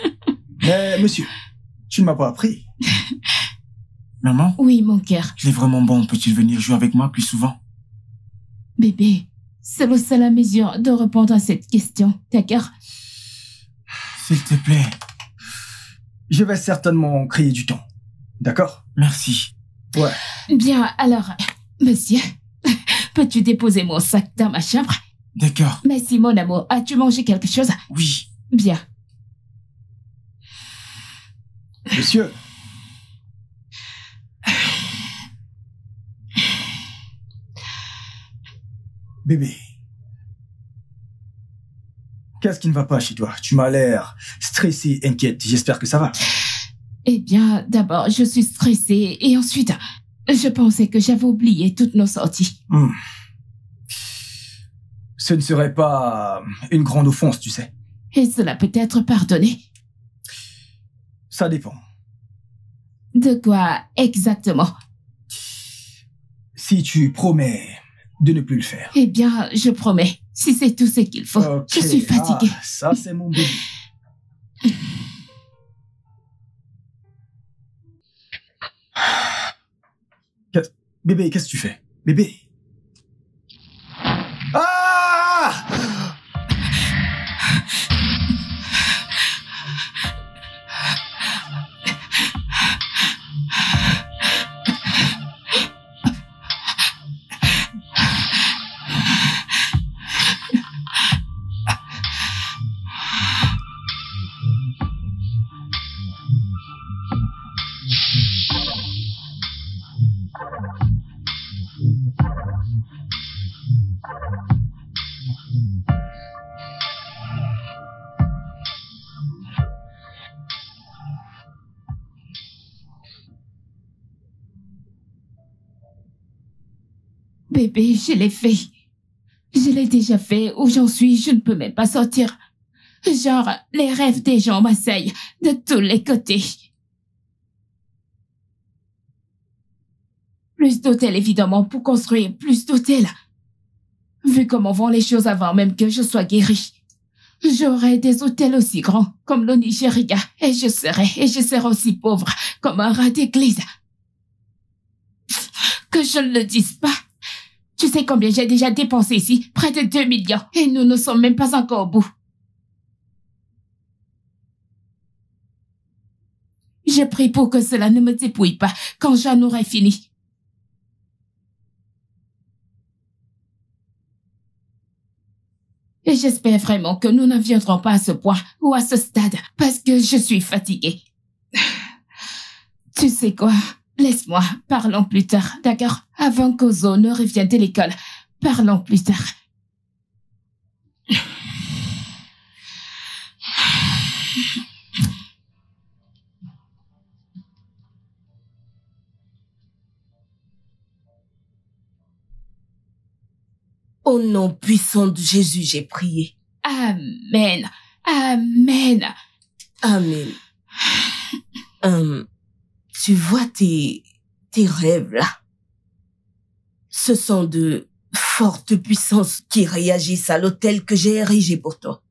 Mais monsieur, tu ne m'as pas appris. Maman? Oui, mon cœur. Il est vraiment bon. Peux-tu venir jouer avec moi plus souvent? Bébé, c'est le seul à mesure de répondre à cette question, d'accord? S'il te plaît. Je vais certainement créer du temps. D'accord? Merci. Ouais. Bien, alors, monsieur, peux-tu déposer mon sac dans ma chambre? D'accord. Merci, mon amour. As-tu mangé quelque chose? Oui. Bien. Monsieur. Bébé. Qu'est-ce qui ne va pas chez toi? Tu m'as l'air stressée, inquiète. J'espère que ça va. Eh bien, d'abord, je suis stressée et ensuite, je pensais que j'avais oublié toutes nos sorties. Ce ne serait pas une grande offense, tu sais. Et cela peut être pardonné. Ça dépend. De quoi exactement? Si tu promets de ne plus le faire. Eh bien, je promets. Si c'est tout ce qu'il faut. Okay. Je suis fatiguée. Ah, ça, c'est mon bébé. Bébé, qu'est-ce que tu fais? Bébé. Ah! Bébé, je l'ai fait. Je l'ai déjà fait. Où j'en suis, je ne peux même pas sortir. Genre, les rêves des gens m'assaillent de tous les côtés. Plus d'hôtels, évidemment, pour construire plus d'hôtels. Vu comment vont les choses avant même que je sois guérie. J'aurai des hôtels aussi grands comme le Nigeria et je serai aussi pauvre comme un rat d'église. Que je ne le dise pas. Tu sais combien j'ai déjà dépensé ici? Près de 2 millions. Et nous ne sommes même pas encore au bout. Je prie pour que cela ne me dépouille pas quand j'en aurai fini. Et j'espère vraiment que nous n'en viendrons pas à ce point ou à ce stade parce que je suis fatiguée. Tu sais quoi? Laisse-moi, parlons plus tard, d'accord? Avant qu'Ozo ne revienne de l'école, parlons plus tard. Au nom puissant de Jésus, j'ai prié. Amen. Amen. Amen. Tu vois tes rêves là. Ce sont de fortes puissances qui réagissent à l'autel que j'ai érigé pour toi.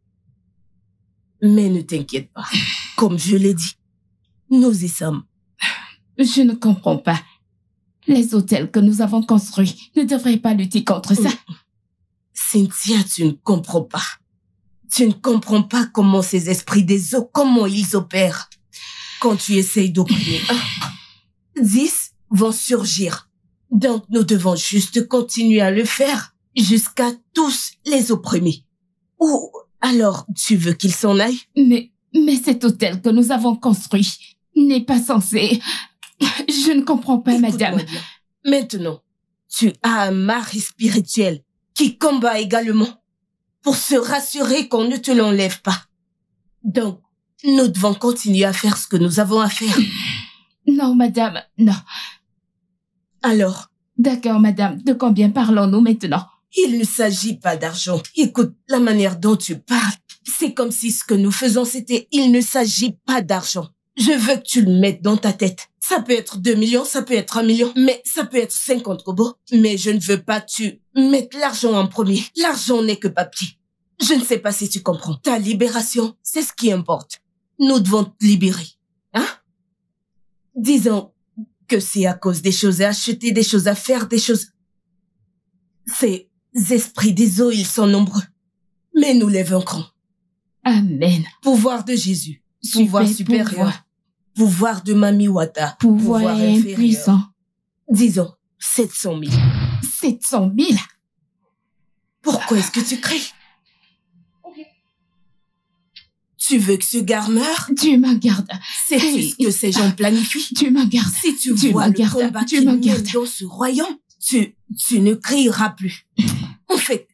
Mais ne t'inquiète pas. Comme je l'ai dit, nous y sommes. Je ne comprends pas. Les hôtels que nous avons construits ne devraient pas lutter contre ça. Cynthia, tu ne comprends pas. Tu ne comprends pas comment ces esprits des eaux, comment ils opèrent. Quand tu essayes d'opprimer 10 vont surgir. Donc nous devons juste continuer à le faire jusqu'à tous les opprimer. Ou alors tu veux qu'ils s'en aillent? Mais cet hôtel que nous avons construit n'est pas censé... Je ne comprends pas, madame. Bien. Maintenant, tu as un mari spirituel qui combat également pour se rassurer qu'on ne te l'enlève pas. Donc, nous devons continuer à faire ce que nous avons à faire. Non, madame, non. Alors? D'accord, madame. De combien parlons-nous maintenant? Il ne s'agit pas d'argent. Écoute, la manière dont tu parles, c'est comme si ce que nous faisons, c'était... Il ne s'agit pas d'argent. Je veux que tu le mettes dans ta tête. Ça peut être 2 millions, ça peut être 1 million, mais ça peut être 50 robots. Mais je ne veux pas que tu mettes l'argent en premier. L'argent n'est que papier. Je ne sais pas si tu comprends. Ta libération, c'est ce qui importe. Nous devons te libérer. Hein? Disons que c'est à cause des choses à acheter, des choses à faire, des choses... Ces esprits des eaux, ils sont nombreux. Mais nous les vaincrons. Amen. Pouvoir de Jésus. Pouvoir supérieur. Pouvoir de Mami Wata. Pouvoir impuissant. Disons, 700 000. 700 000? Pourquoi est-ce que tu cries? Tu veux que ce gars meure? Dieu m'en garde. C'est ce que ces gens planifient. Dieu m'en garde. Si tu vois le combat qui mène dans ce royaume, tu ne crieras plus. En fait,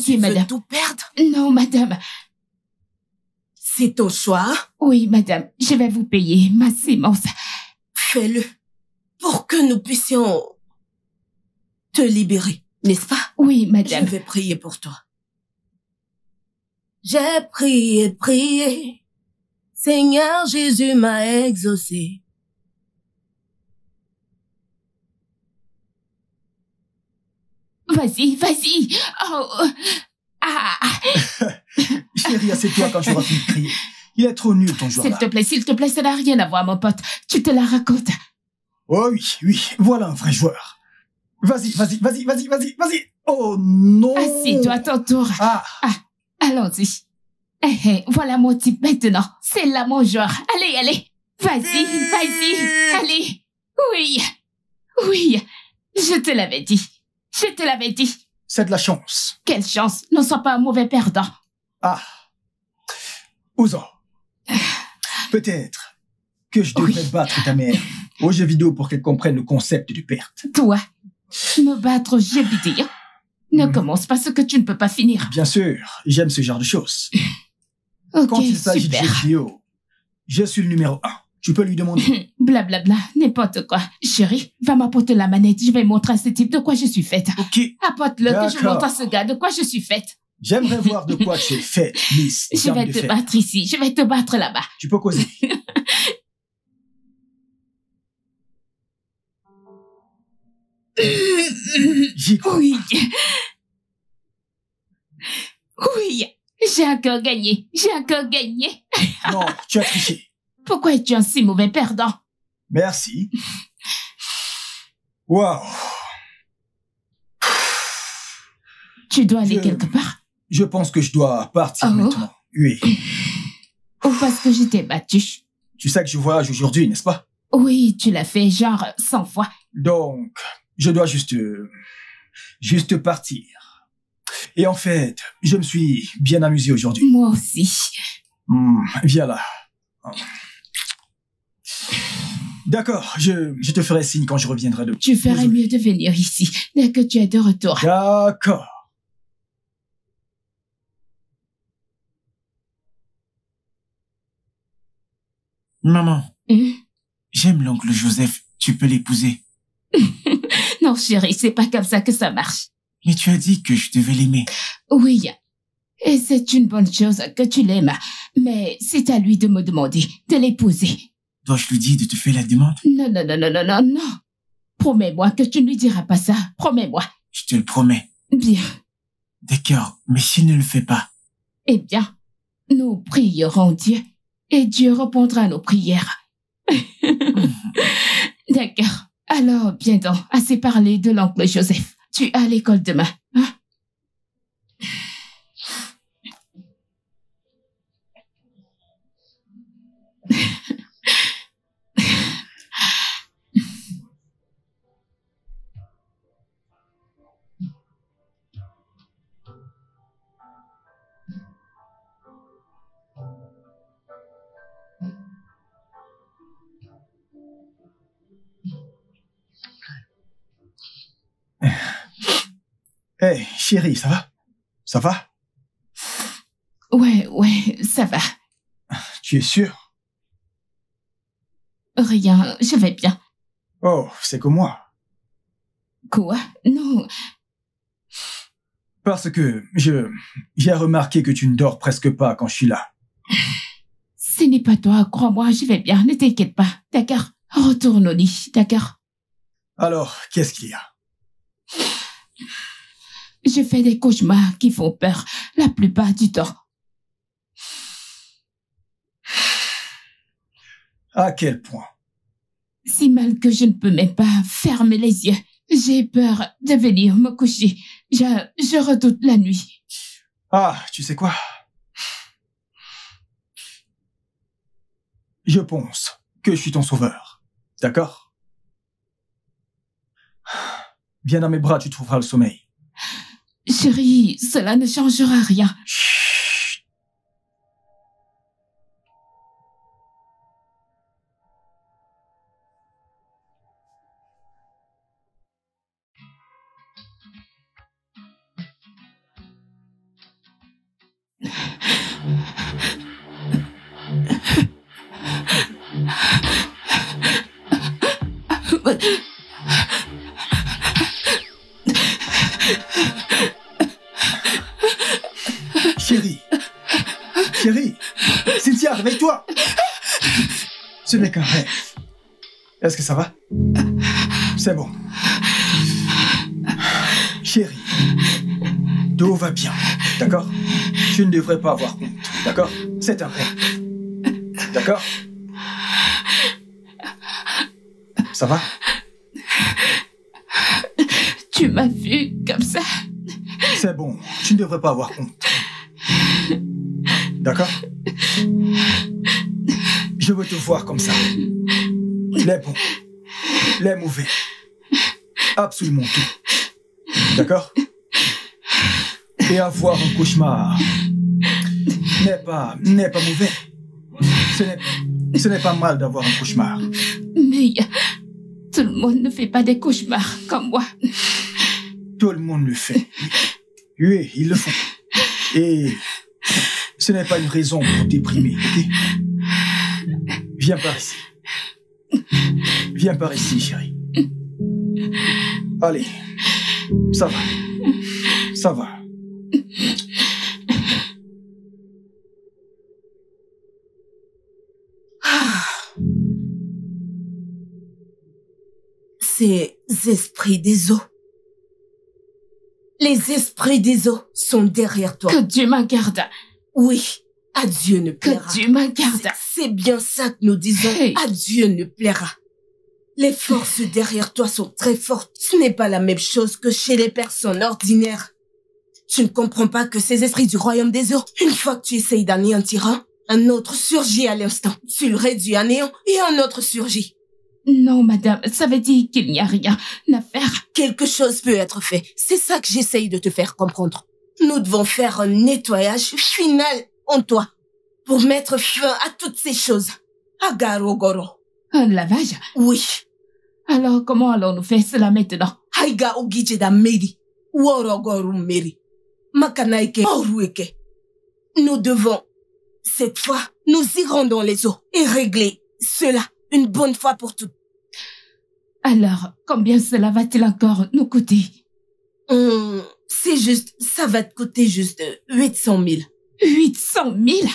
tu veux tout perdre? Non, madame. C'est ton choix? Oui, madame. Je vais vous payer ma sémence. Fais-le. Pour que nous puissions te libérer, n'est-ce pas? Oui, madame. Je vais prier pour toi. J'ai prié. Seigneur Jésus m'a exaucé. Vas-y. Oh. Chérie, assieds-toi quand tu auras fini de crier. Il est trop nul ton jour-là. S'il te plaît, ça n'a rien à voir, mon pote. Tu te la racontes. Oh oui, oui, voilà un vrai joueur. Vas-y, vas-y, vas-y, vas-y, vas-y, vas-y. Oh non. Assieds-toi à ton tour. Ah, Allons-y. Voilà mon type maintenant. C'est là mon joueur. Allez, allez. Vas-y, vas-y. Allez. Oui. Oui. Je te l'avais dit. Je te l'avais dit. c'est de la chance. Quelle chance. Ne sois pas un mauvais perdant. Ah. Ouzo. Peut-être que je devrais battre ta mère aux jeux vidéo pour qu'elle comprenne le concept de perte. Toi, me battre aux jeux vidéo. Ne commence pas ce que tu ne peux pas finir. Bien sûr, j'aime ce genre de choses. Ok, Quand il s'agit de super. jeux vidéo, je suis le numéro 1. Tu peux lui demander. Blablabla, n'importe quoi. Chérie, va m'apporter la manette. Je vais montrer à ce type de quoi je suis faite. Ok. Apporte-le que je D'accord. montre à ce gars de quoi je suis faite. J'aimerais voir de quoi tu es faite, Miss. Je Dame vais de te fer. battre ici. Je vais te battre là-bas. Tu peux causer. J'y crois. Oui. Oui. J'ai encore gagné. J'ai encore gagné. Non, tu as triché. Pourquoi es-tu un si mauvais perdant? Merci. Waouh. Tu dois aller Je- quelque part. Je pense que je dois partir Oh. maintenant. Oui. Ou parce que je t'ai battu. Tu sais que je voyage aujourd'hui, n'est-ce pas? Oui, tu l'as fait genre 100 fois. Donc, je dois juste partir. Et en fait, je me suis bien amusé aujourd'hui. Moi aussi. Viens là. D'accord, je te ferai signe quand je reviendrai de... Tu ferais Désolé. mieux de venir ici dès que tu es de retour. D'accord. Maman, Hum? j'aime l'oncle Joseph. Tu peux l'épouser. Non, chérie, c'est pas comme ça que ça marche. Mais tu as dit que je devais l'aimer. Oui. Et c'est une bonne chose que tu l'aimes. Mais c'est à lui de me demander de l'épouser. Dois-je lui dire de te faire la demande? Non, non, non, non, non, non, non. Promets-moi que tu ne lui diras pas ça. Promets-moi. Je te le promets. Bien. D'accord, mais s'il ne le fait pas, Eh bien, nous prierons Dieu et Dieu répondra à nos prières. D'accord. Alors, bien donc, assez parlé de l'oncle Joseph. Tu es à l'école demain, hein? Hey, chérie, ça va? Ça va? Ouais, ça va. Tu es sûr? Rien, je vais bien. Oh, c'est que moi. Quoi? Non, Parce que j'ai remarqué que tu ne dors presque pas quand je suis là. ce n'est pas toi, crois-moi, je vais bien, ne t'inquiète pas, d'accord? Retourne au lit, d'accord? Alors, qu'est-ce qu'il y a? Je fais des cauchemars qui font peur la plupart du temps. À quel point? Si mal que je ne peux même pas fermer les yeux. J'ai peur de venir me coucher. Je redoute la nuit. Ah, tu sais quoi? Je pense que je suis ton sauveur. D'accord? Viens dans mes bras, tu trouveras le sommeil. Chérie, cela ne changera rien. Chut. Chérie. Chérie. Cynthia, réveille-toi. Ce n'est qu'un rêve. Est-ce que ça va? C'est bon. Chérie. Tout va bien. D'accord? Tu ne devrais pas avoir honte. D'accord? C'est un rêve. D'accord? Ça va? Tu m'as vu comme ça. C'est bon, tu ne devrais pas avoir honte. D'accord? Je veux te voir comme ça. Les bons, les mauvais, absolument tout. D'accord? Et avoir un cauchemar n'est pas mauvais. Ce n'est pas mal d'avoir un cauchemar. Mais tout le monde ne fait pas des cauchemars comme moi. Tout le monde le fait. Oui, ils le font. Et ce n'est pas une raison pour déprimer, ok? Viens par ici. Viens par ici, chérie. Allez, ça va. Ça va. Ces esprits des eaux. Les esprits des eaux sont derrière toi. Que Dieu m'en garde. Oui, à Dieu ne plaira. Que Dieu m'en garde. C'est bien ça que nous disons. Hey. À Dieu ne plaira. Les forces derrière toi sont très fortes. Ce n'est pas la même chose que chez les personnes ordinaires. Tu ne comprends pas que ces esprits du royaume des eaux, une fois que tu essayes d'anéantir un autre surgit à l'instant. Tu le réduis à néant et un autre surgit. Non, madame, ça veut dire qu'il n'y a rien à faire. Quelque chose peut être fait. C'est ça que j'essaye de te faire comprendre. Nous devons faire un nettoyage final en toi pour mettre fin à toutes ces choses. Agarogoro. Un lavage? Oui. Alors, comment allons-nous faire cela maintenant? Haiga ogije da meri. Worogoru meri. Makanaike orueke. Nous devons, cette fois, nous irons dans les eaux et régler cela une bonne fois pour toutes. Alors, combien cela va-t-il encore nous coûter? C'est juste, ça va te coûter juste 800 000. 800 000?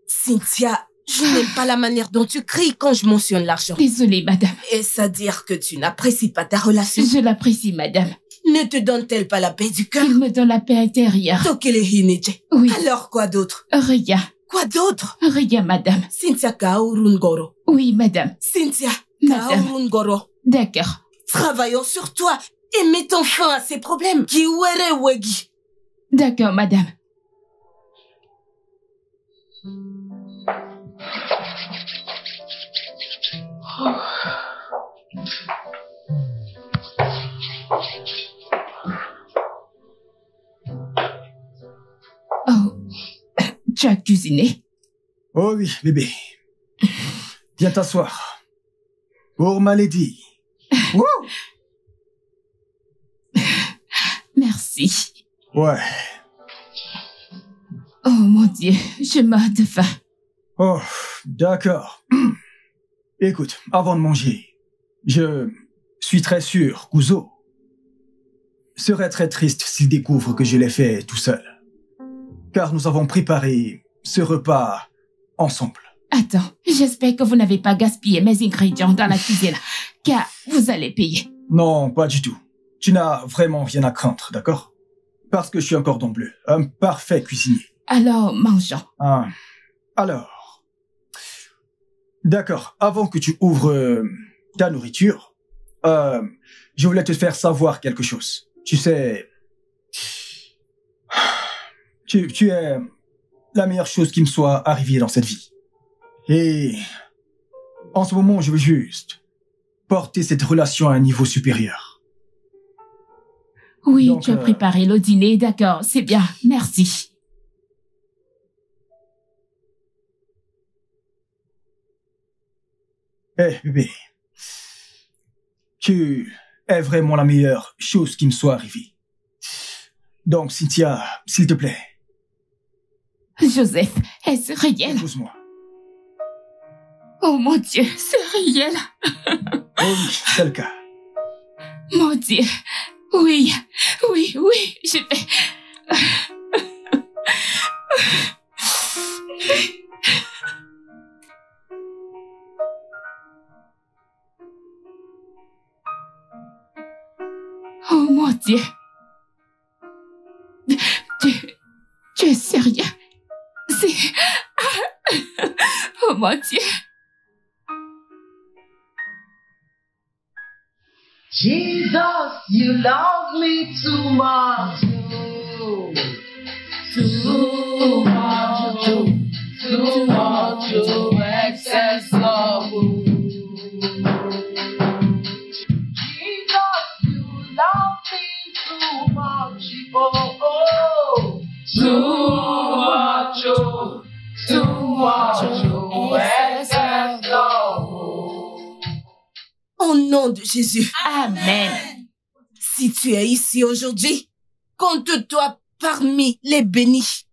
Cynthia, je n'aime pas la manière dont tu cries quand je mentionne l'argent. Désolée, madame. Est-ce à dire que tu n'apprécies pas ta relation? Je l'apprécie, madame. Ne te donne-t-elle pas la paix du cœur? Il me donne la paix intérieure. Tokele Hineche. Oui. Alors quoi d'autre? Rien. Quoi d'autre? Rien, madame. Cynthia Kaurungoro. Oui, madame. Cynthia Madame. Kaurungoro. D'accord. Travaillons sur toi et mettons fin à ces problèmes. Kiwere Wegi. D'accord, madame. Oh, tu as cuisiné? Oh oui, bébé. Viens t'asseoir. Pour ma lady. Wouh! Merci. Ouais. Oh mon Dieu, je meurs de faim. Oh, d'accord. Écoute, avant de manger, je suis très sûr qu'Uzo serait très triste s'il découvre que je l'ai fait tout seul. Car nous avons préparé ce repas ensemble. Attends, j'espère que vous n'avez pas gaspillé mes ingrédients dans la cuisine, car vous allez payer. Non, pas du tout. Tu n'as vraiment rien à craindre, d'accord? Parce que je suis un cordon bleu, un parfait cuisinier. Alors, mangeons. Ah. Alors, d'accord, avant que tu ouvres ta nourriture, je voulais te faire savoir quelque chose. Tu sais, tu es la meilleure chose qui me soit arrivée dans cette vie. Et en ce moment, je veux juste porter cette relation à un niveau supérieur. Oui, Donc, tu as préparé le dîner, d'accord, c'est bien, merci. Bébé, tu es vraiment la meilleure chose qui me soit arrivée. Donc, Cynthia, s'il te plaît, Joseph, est-ce réel? épouse-moi. Oh mon Dieu, c'est réel. Oh oui, c'est le cas. Mon Dieu, oui, oui, oui, je vais... Oh mon Dieu. Tu es sérieux? C'est... Oh mon Dieu. Jesus, you love me too much. Too much, too much, excess love. Jesus, you love me too much. Oh, too much, excess love. Au nom de Jésus. Amen. Si tu es ici aujourd'hui, compte-toi parmi les bénis.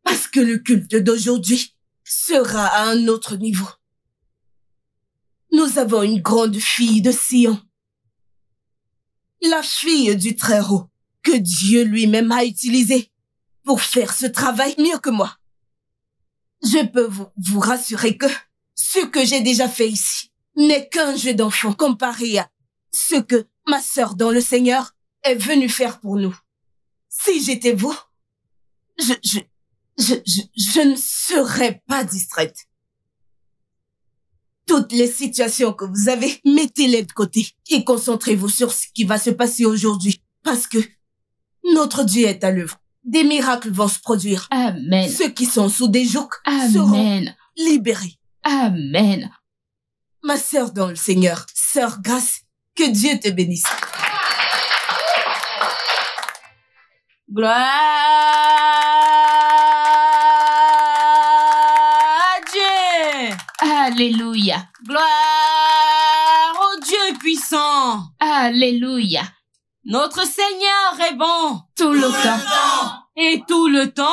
Parce que le culte d'aujourd'hui sera à un autre niveau. Nous avons une grande fille de Sion. La fille du Très-Haut que Dieu lui-même a utilisée pour faire ce travail mieux que moi. Je peux vous rassurer que ce que j'ai déjà fait ici n'est qu'un jeu d'enfant comparé à ce que ma sœur dans le Seigneur est venue faire pour nous. Si j'étais vous, je ne serais pas distraite. Toutes les situations que vous avez, mettez-les de côté et concentrez-vous sur ce qui va se passer aujourd'hui. Parce que notre Dieu est à l'œuvre. Des miracles vont se produire. Amen. Ceux qui sont sous des jougs Amen. seront libérés. Amen. Ma sœur dans le Seigneur, sœur Grâce, que Dieu te bénisse. Gloire à Dieu. Alléluia. Gloire au Dieu puissant. Alléluia. Notre Seigneur est bon. Tout le temps. Et tout le temps,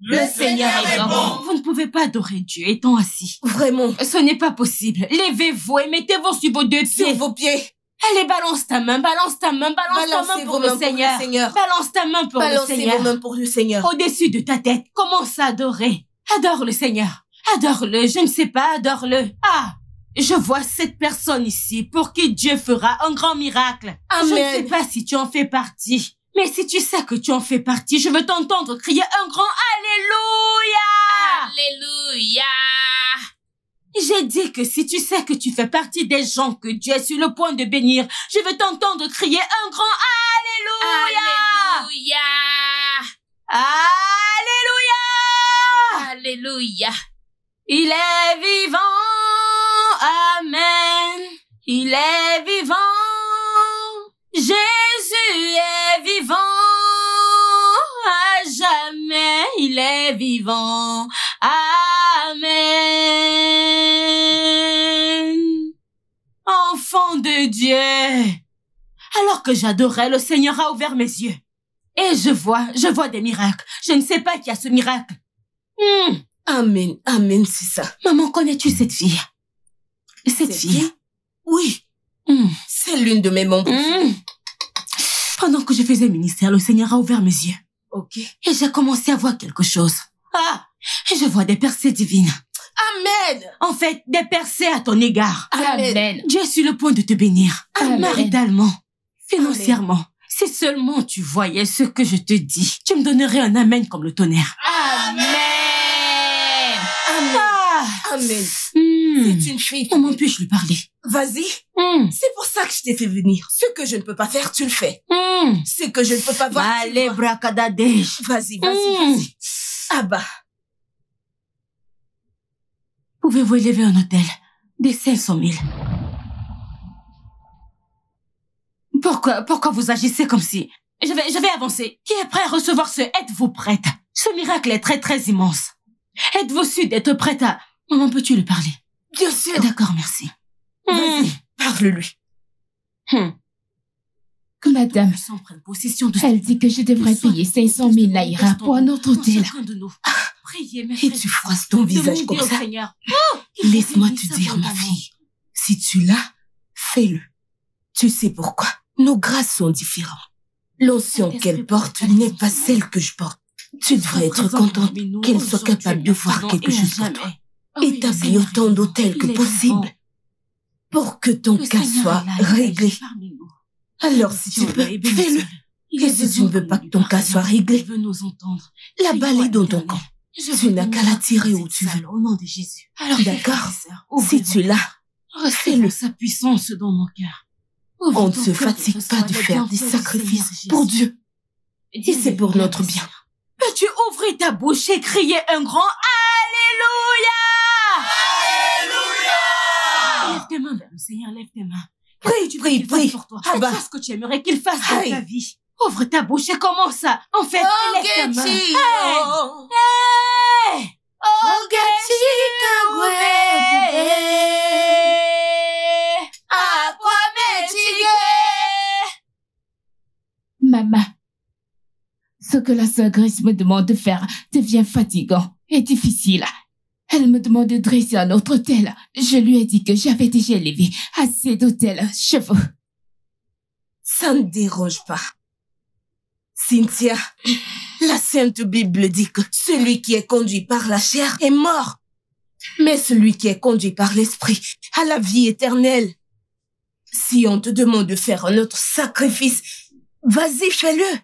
Le Seigneur est bon. vous ne pouvez pas adorer Dieu étant assis. Vraiment, Ce n'est pas possible. Levez-vous et mettez-vous sur vos deux sur pieds. vos pieds, Allez, balance ta main, balance ta main, balance ta balancez main vos pour mains le Seigneur. Balance ta main pour le Balancez Seigneur. vos mains pour le Seigneur. Au-dessus de ta tête, commence à adorer. Adore le Seigneur. Adore-le, je ne sais pas, adore-le. Ah, je vois cette personne ici pour qui Dieu fera un grand miracle. Amen. Je ne sais pas si tu en fais partie. Mais si tu sais que tu en fais partie, je veux t'entendre crier un grand Alléluia. Alléluia. J'ai dit que si tu sais que tu fais partie des gens que Dieu est sur le point de bénir, je veux t'entendre crier un grand Alléluia. Alléluia. Alléluia. Alléluia. Il est vivant. Amen. Il est vivant. Jésus est vivant. À jamais, il est vivant. Amen. Enfant de Dieu. Alors que j'adorais, le Seigneur a ouvert mes yeux. Et je vois des miracles. Je ne sais pas qui a ce miracle. Amen, amen, c'est ça. Maman, connais-tu cette fille? Cette fille? Oui, c'est l'une de mes membres. Pendant que je faisais ministère, le Seigneur a ouvert mes yeux. Ok. Et j'ai commencé à voir quelque chose. Ah, je vois des percées divines. Amen. En fait, des percées à ton égard. Amen. Dieu est sur le point de te bénir. Amen. Maritalement, financièrement. Si seulement tu voyais ce que je te dis, tu me donnerais un amen comme le tonnerre. Amen. Amen. Ah. Amen. Hmm. C'est une fille. Comment puis-je lui parler? Vas-y. C'est pour ça que je t'ai fait venir. Ce que je ne peux pas faire, tu le fais. Ce que je ne peux pas voir, tu Allez, le vois. bracadadesh. Vas-y, vas-y. Ah bah. Pouvez-vous élever un hôtel des 500 000? Pourquoi vous agissez comme si... Je vais avancer. Qui est prêt à recevoir ce êtes-vous prête? Ce miracle est très très immense. Êtes-vous sûr d'être prête à... Maman, peux-tu lui parler? Bien sûr. D'accord, merci. Vas-y, parle-lui. Madame, Sans prendre possession de... elle dit que je devrais payer 500 000 naira pour un autre hôtel. Chacun de nous. Priez, mes Et tu froisses ton visage comme ça. Seigneur. Laisse-moi te dire, ma fille. Si tu l'as, fais-le. Tu sais pourquoi? Nos grâces sont différentes. L'onction qu'elle porte n'est pas celle que je porte. Tu devrais être contente qu'elle soit capable de voir quelque chose pour toi. Établis autant d'hôtels que possible pour que ton cas soit réglé. Alors si tu peux, fais-le. Et si tu ne veux pas que ton cas soit réglé, la balle est dans ton camp. Tu n'as qu'à la tirer où tu veux. Au nom de Jésus. D'accord? Si tu l'as, fais-le. sa puissance dans mon cœur. On ne se fatigue pas de faire des sacrifices pour Dieu. Et c'est pour notre bien. Peux-tu ouvrir ta bouche et crier un grand Alléluia? Alléluia! Lève tes mains vers le Seigneur, lève tes mains. Prie pour toi. Abba. Fais ce que tu aimerais qu'il fasse dans Aïe. ta vie. Ouvre ta bouche et commence à... En fait, lève ta main. Hey! Maman, ce que la sœur Grace me demande de faire devient fatigant et difficile. Elle me demande de dresser un autre autel. Je lui ai dit que j'avais déjà élevé assez d'autels chez vous. Ça ne dérange pas. Cynthia, la Sainte Bible dit que celui qui est conduit par la chair est mort. Mais celui qui est conduit par l'esprit a la vie éternelle. Si on te demande de faire un autre sacrifice, vas-y, fais-le.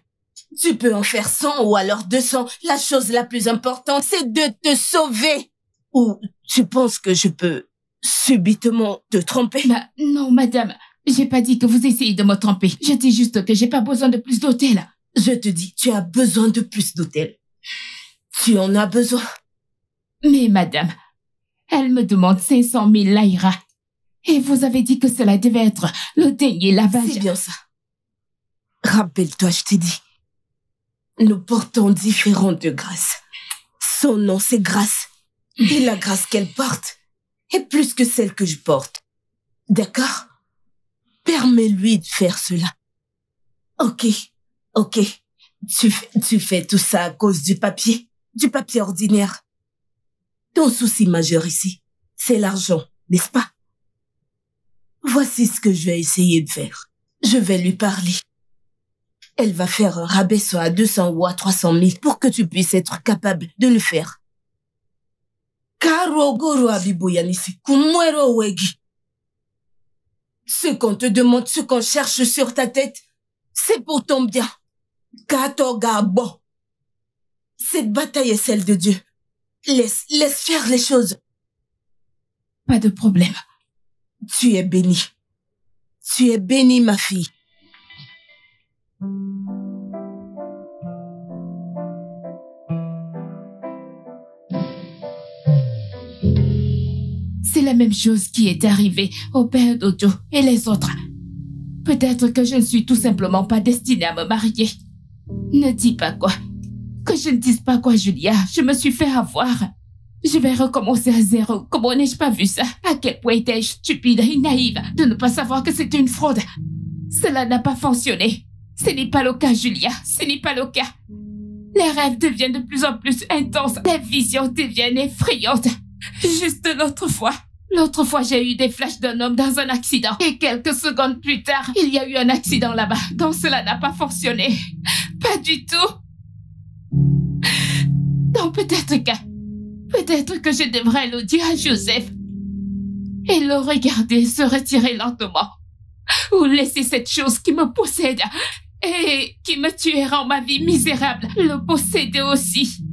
Tu peux en faire 100 ou alors 200. La chose la plus importante, c'est de te sauver. Ou tu penses que je peux subitement te tromper? Non, madame. J'ai pas dit que vous essayez de me tromper. Je dis juste que j'ai pas besoin de plus d'hôtels. Je te dis, tu as besoin de plus d'hôtels. Tu en as besoin. Mais madame, elle me demande 500 000 laïras. Et vous avez dit que cela devait être le dernier lavage. C'est bien ça. Rappelle-toi, je t'ai dit. Nous portons différentes grâces. Son nom, c'est grâce. Et la grâce qu'elle porte est plus que celle que je porte. D'accord? Permets-lui de faire cela. Ok. Tu fais tout ça à cause du papier ordinaire. Ton souci majeur ici, c'est l'argent, n'est-ce pas? Voici ce que je vais essayer de faire. Je vais lui parler. Elle va faire un rabais soit à 200 ou à 300 000 pour que tu puisses être capable de le faire. Ce qu'on te demande, ce qu'on cherche sur ta tête, c'est pour ton bien. Katogabo. Cette bataille est celle de Dieu. Laisse faire les choses. Pas de problème. Tu es bénie. Tu es bénie, ma fille. C'est la même chose qui est arrivée au père d'Ojo et les autres. Peut-être que je ne suis tout simplement pas destinée à me marier. Ne dis pas quoi. Que je ne dise pas quoi, Julia. Je me suis fait avoir. Je vais recommencer à zéro. Comment n'ai-je pas vu ça? À quel point étais-je stupide et naïve de ne pas savoir que c'était une fraude. Cela n'a pas fonctionné. Ce n'est pas le cas, Julia. Ce n'est pas le cas. Les rêves deviennent de plus en plus intenses. Les visions deviennent effrayantes. Juste l'autre fois, j'ai eu des flashs d'un homme dans un accident. Et quelques secondes plus tard, il y a eu un accident là-bas. Donc cela n'a pas fonctionné. Pas du tout. Donc peut-être que je devrais le dire à Joseph. Et le regarder se retirer lentement. Ou laisser cette chose qui me possède et qui me tuait rend ma vie misérable le posséder aussi.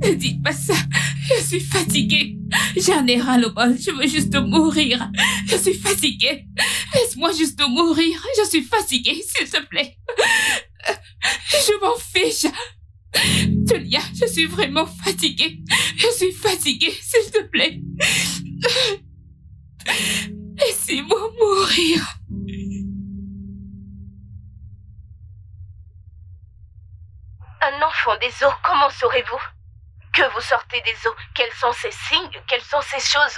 Ne dites pas ça. Je suis fatiguée. J'en ai ras-le-bol. Je veux juste mourir. Je suis fatiguée. Laisse-moi juste mourir. Je suis fatiguée, s'il te plaît. Je m'en fiche. Julia, je suis vraiment fatiguée. Je suis fatiguée, s'il te plaît. Laissez-moi mourir. Un enfant des eaux, comment saurez-vous que vous sortez des eaux? Quels sont ces signes? Quelles sont ces choses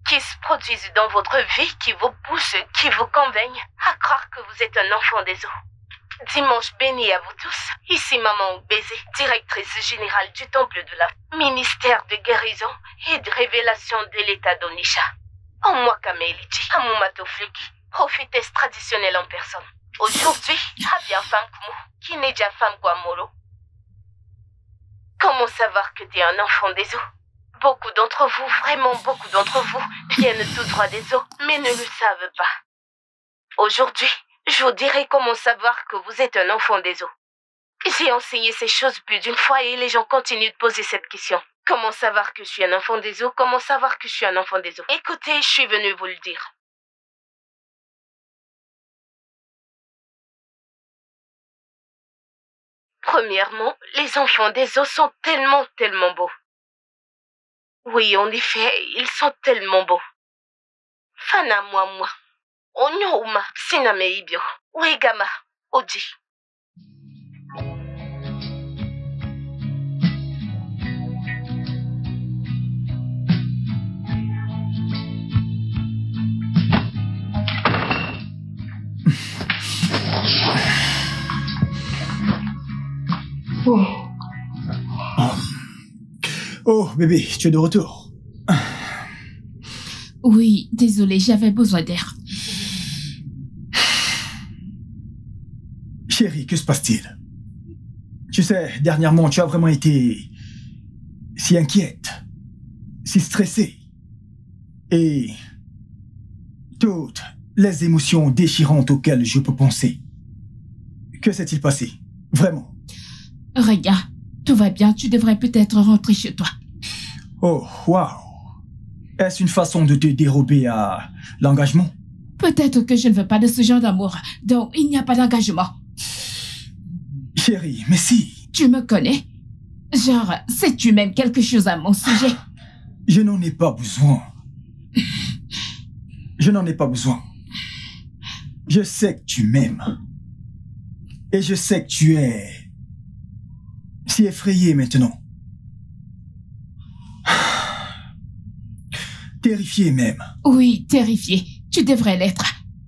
qui se produisent dans votre vie, qui vous poussent, qui vous convainquent à croire que vous êtes un enfant des eaux? Dimanche béni à vous tous. Ici Maman Oubézé, directrice générale du Temple de la ministère de guérison et de révélation de l'état d'Onisha. En moi Kamelichi, Amumato Fleki, prophétesse traditionnelle en personne. Aujourd'hui, Abia Fankumu, Kineja Famguamoro. Comment savoir que tu es un enfant des eaux? Beaucoup d'entre vous, vraiment beaucoup d'entre vous, viennent tout droit des eaux, mais ne le savent pas. Aujourd'hui, je vous dirai comment savoir que vous êtes un enfant des eaux. J'ai enseigné ces choses plus d'une fois et les gens continuent de poser cette question. Comment savoir que je suis un enfant des eaux? Comment savoir que je suis un enfant des eaux? Écoutez, je suis venue vous le dire. Premièrement, les enfants des eaux sont tellement, tellement beaux. Oui, en effet, ils sont tellement beaux. Fana moi. Onyouma, siname ibyo. Wegama, oji. Oh, bébé, tu es de retour. Oui, désolé, j'avais besoin d'air. Chérie, que se passe-t-il? Tu sais, dernièrement, tu as vraiment été si inquiète, si stressée. Et toutes les émotions déchirantes auxquelles je peux penser. Que s'est-il passé? Vraiment? Rien, tout va bien, tu devrais peut-être rentrer chez toi. Oh, waouh. Est-ce une façon de te dérober à l'engagement? Peut-être que je ne veux pas de ce genre d'amour, donc il n'y a pas d'engagement. Chérie, mais si. Tu me connais? Genre, sais-tu même quelque chose à mon sujet? Je n'en ai pas besoin. Je n'en ai pas besoin. Je sais que tu m'aimes. Et je sais que tu es si effrayé maintenant. Terrifié même. Oui, terrifié. Tu devrais l'être.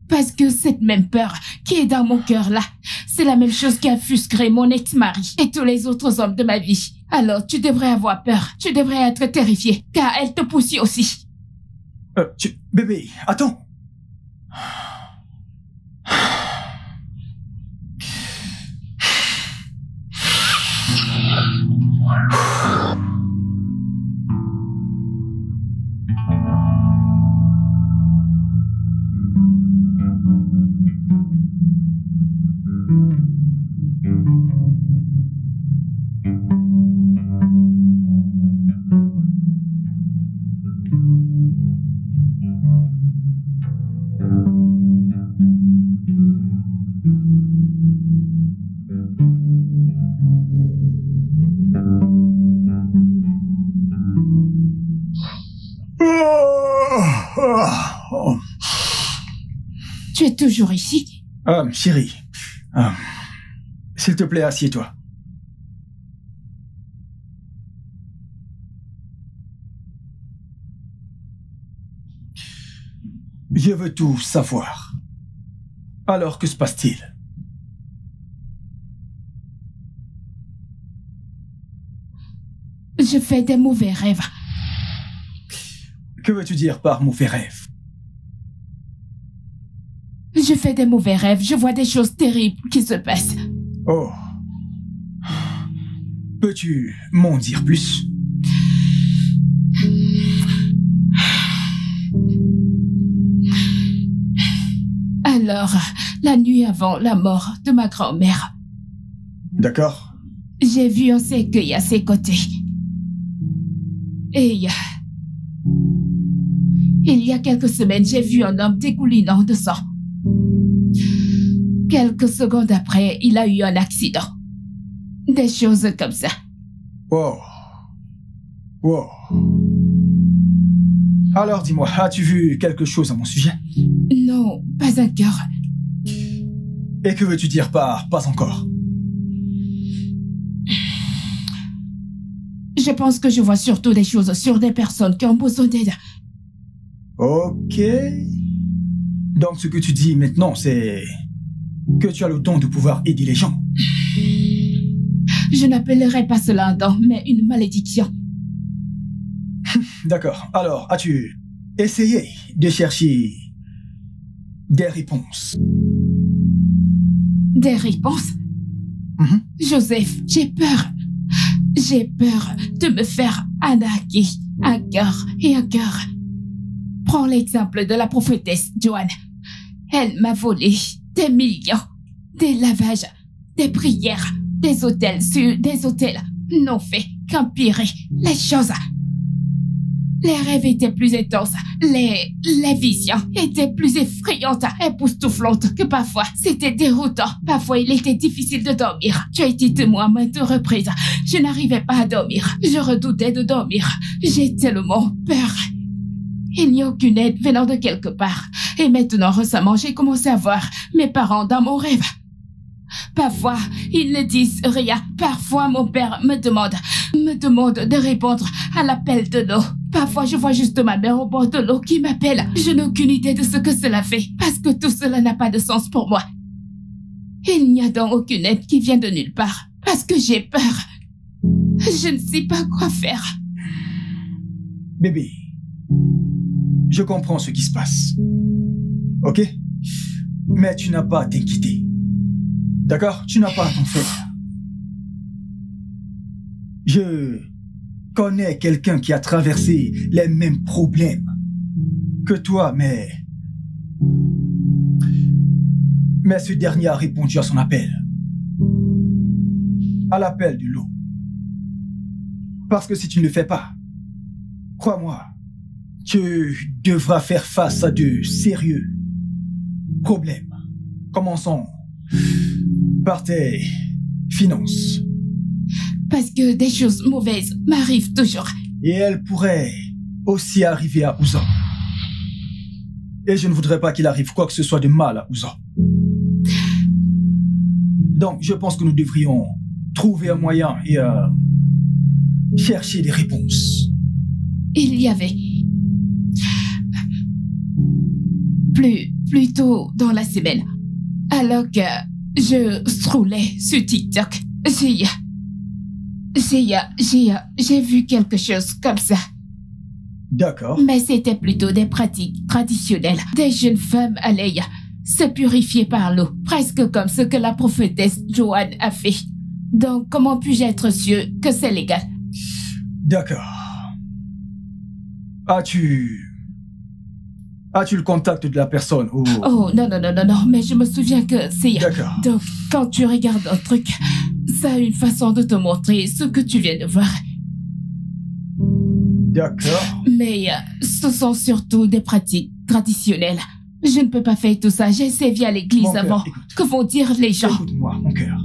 Parce que cette même peur qui est dans mon cœur là, c'est la même chose qui offusquerait mon ex-mari et tous les autres hommes de ma vie. Alors tu devrais avoir peur. Tu devrais être terrifié, car elle te pousse aussi. Bébé, attends. Tu es toujours ici? Chérie, s'il te plaît, assieds-toi. Je veux tout savoir. Alors, que se passe-t-il? Je fais des mauvais rêves. Que veux-tu dire par mauvais rêve? Je fais des mauvais rêves, je vois des choses terribles qui se passent. Oh. Peux-tu m'en dire plus? Alors, la nuit avant la mort de ma grand-mère, D'accord. j'ai vu un cercueil à ses côtés. Et il y a quelques semaines, j'ai vu un homme dégoulinant de sang. Quelques secondes après, il a eu un accident. Des choses comme ça. Wow. Wow. Alors dis-moi, as-tu vu quelque chose à mon sujet? Non, pas encore. Et que veux-tu dire par pas encore? Je pense que je vois surtout des choses sur des personnes qui ont besoin d'aide. Ok. Donc ce que tu dis maintenant, c'est que tu as le don de pouvoir aider les gens. Je n'appellerai pas cela un don, mais une malédiction. D'accord. Alors, as-tu essayé de chercher des réponses? Des réponses? Joseph, j'ai peur. J'ai peur de me faire arnaquer encore et encore. Prends l'exemple de la prophétesse Joanne. Elle m'a volé des millions, des lavages, des prières, des hôtels sur des hôtels n'ont fait qu'empirer les choses. Les rêves étaient plus intenses, les visions étaient plus effrayantes, époustouflantes que parfois. C'était déroutant. Parfois, il était difficile de dormir. Tu as été témoin à maintes reprises. Je n'arrivais pas à dormir. Je redoutais de dormir. J'ai tellement peur. Il n'y a aucune aide venant de quelque part. Et maintenant, récemment, j'ai commencé à voir mes parents dans mon rêve. Parfois, ils ne disent rien. Parfois, mon père me demande de répondre à l'appel de l'eau. Parfois, je vois juste ma mère au bord de l'eau qui m'appelle. Je n'ai aucune idée de ce que cela fait, parce que tout cela n'a pas de sens pour moi. Il n'y a donc aucune aide qui vient de nulle part, parce que j'ai peur. Je ne sais pas quoi faire. Bébé, je comprends ce qui se passe. Ok? Mais tu n'as pas à t'inquiéter. D'accord? Tu n'as pas à t'en faire. Je connais quelqu'un qui a traversé les mêmes problèmes que toi, mais ce dernier a répondu à son appel. À l'appel de l'eau. Parce que si tu ne le fais pas, crois-moi, tu devras faire face à de sérieux problèmes. Commençons par tes finances. Parce que des choses mauvaises m'arrivent toujours. Et elles pourraient aussi arriver à Ouzan. Et je ne voudrais pas qu'il arrive quoi que ce soit de mal à Ouzan. Donc, je pense que nous devrions trouver un moyen et chercher des réponses. Il y avait... Plus tôt dans la semaine, alors que je scrollais sur TikTok, j'ai vu quelque chose comme ça. D'accord. Mais c'était plutôt des pratiques traditionnelles. Des jeunes femmes allaient se purifier par l'eau, presque comme ce que la prophétesse Joanne a fait. Donc, comment puis-je être sûr que c'est légal? D'accord. As-tu le contact de la personne ou... Oh, non, mais je me souviens que c'est... D'accord. Donc, quand tu regardes un truc, ça a une façon de te montrer ce que tu viens de voir. D'accord. Mais ce sont surtout des pratiques traditionnelles. Je ne peux pas faire tout ça. J'ai servi à l'église avant. Écoute. Que vont dire les gens? Écoute-moi, mon cœur.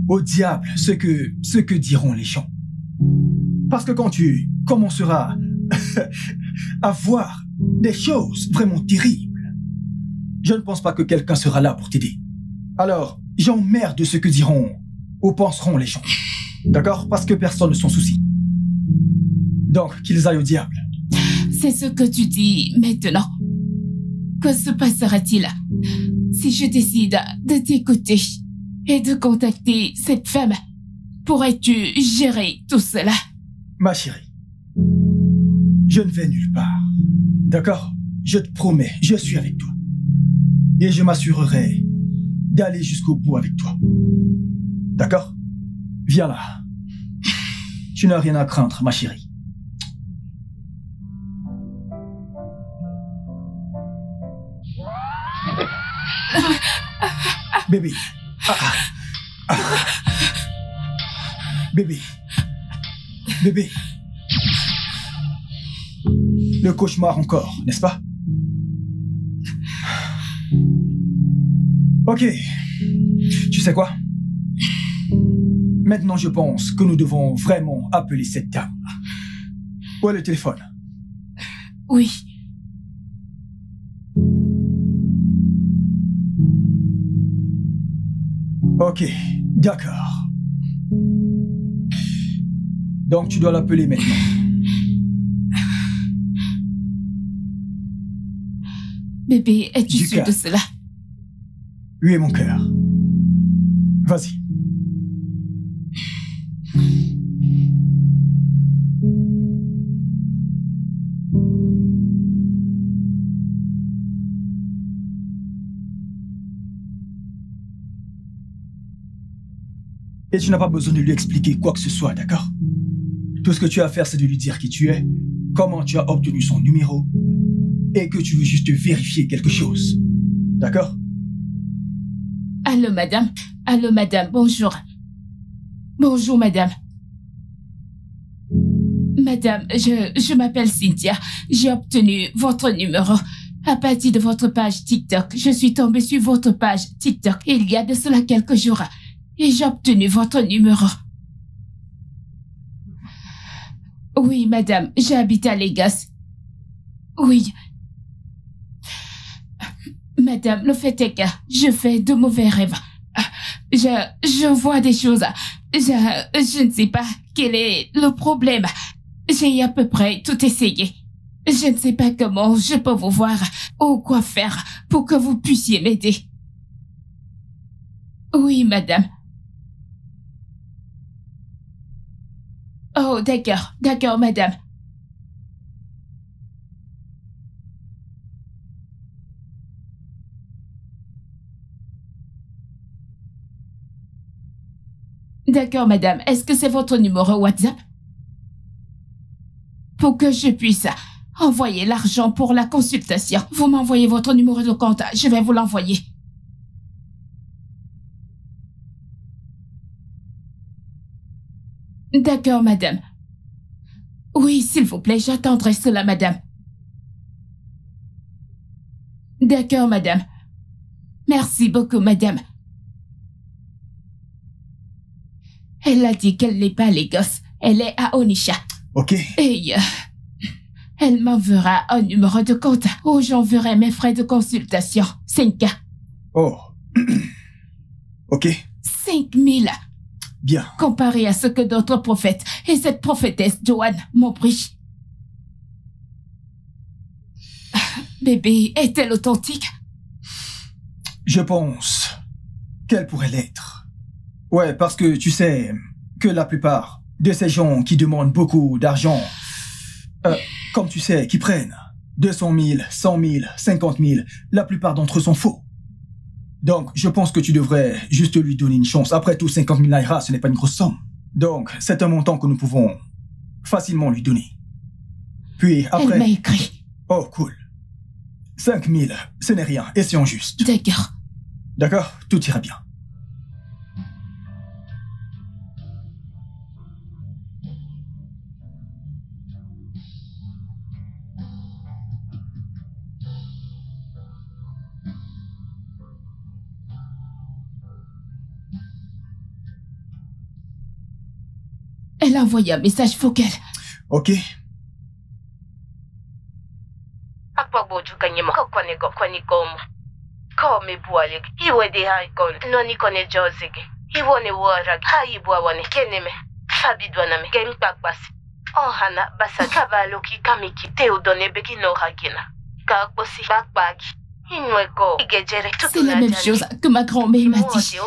Au diable, ce que diront les gens. Parce que quand tu commenceras à voir des choses vraiment terribles, je ne pense pas que quelqu'un sera là pour t'aider. Alors, j'emmerde de ce que diront ou penseront les gens. D'accord? Parce que personne ne s'en soucie. Donc, qu'ils aillent au diable. C'est ce que tu dis maintenant. Que se passera-t-il si je décide de t'écouter et de contacter cette femme? Pourrais-tu gérer tout cela? Ma chérie, je ne vais nulle part. D'accord? Je te promets, je suis avec toi. Et je m'assurerai d'aller jusqu'au bout avec toi. D'accord? Viens là. Tu n'as rien à craindre, ma chérie. Bébé. Bébé. Bébé. Le cauchemar encore, n'est-ce pas? Ok. Tu sais quoi? Maintenant, je pense que nous devons vraiment appeler cette dame. Où est le téléphone? Oui. Ok, d'accord. Donc, tu dois l'appeler maintenant. Bébé, es-tu sûr de cela? Oui, mon cœur. Vas-y. Et tu n'as pas besoin de lui expliquer quoi que ce soit, d'accord? Tout ce que tu as à faire, c'est de lui dire qui tu es, comment tu as obtenu son numéro, et que tu veux juste vérifier quelque chose. D'accord? Allô, madame. Allô, madame. Bonjour. Bonjour, madame. Madame, je m'appelle Cynthia. J'ai obtenu votre numéro. À partir de votre page TikTok, je suis tombée sur votre page TikTok il y a de cela quelques jours. Et j'ai obtenu votre numéro. Oui, madame, j'habite à Lagos. Oui. Madame, le fait est que je fais de mauvais rêves. Je vois des choses. Je ne sais pas quel est le problème. J'ai à peu près tout essayé. Je ne sais pas comment je peux vous voir ou quoi faire pour que vous puissiez m'aider. Oui, madame. Oh, d'accord, madame. D'accord, madame. Est-ce que c'est votre numéro WhatsApp? Pour que je puisse envoyer l'argent pour la consultation. Vous m'envoyez votre numéro de compte. Je vais vous l'envoyer. D'accord, madame. Oui, s'il vous plaît, j'attendrai cela, madame. D'accord, madame. Merci beaucoup, madame. Elle a dit qu'elle n'est pas à Lagos. Elle est à Onitsha. Ok. Et elle m'enverra un numéro de compte où j'enverrai mes frais de consultation. 5K. Oh. Ok. 5000. Bien. Comparé à ce que d'autres prophètes et cette prophétesse Joanne m'ont pris. Bébé, est-elle authentique? Je pense qu'elle pourrait l'être. Ouais, parce que tu sais que la plupart de ces gens qui demandent beaucoup d'argent, comme tu sais, qui prennent 200 000, 100 000, 50 000, la plupart d'entre eux sont faux. Donc, je pense que tu devrais juste lui donner une chance. Après tout, 50 000 naira, ce n'est pas une grosse somme. Donc, c'est un montant que nous pouvons facilement lui donner. Puis après... Elle m'a écrit. Oh, cool. 5 000, ce n'est rien. Essayons juste. D'accord. D'accord? Tout ira bien. Elle a envoyé un message vocal. Ok. Akpagboju kanyema kakwaneko kwanikomu. Kome bualek. Iwe de haikon. Noni kone jozege. Iwone warag. Haibwa wane keneme. Fabidwaname. Game pakbasi. Ohana basa kabaloki kamiki. Teudone beki no hagina. Kakbosi bakbagi. Inweko. Igejere tutu. C'est la même chose que ma grand-mère m'a dit.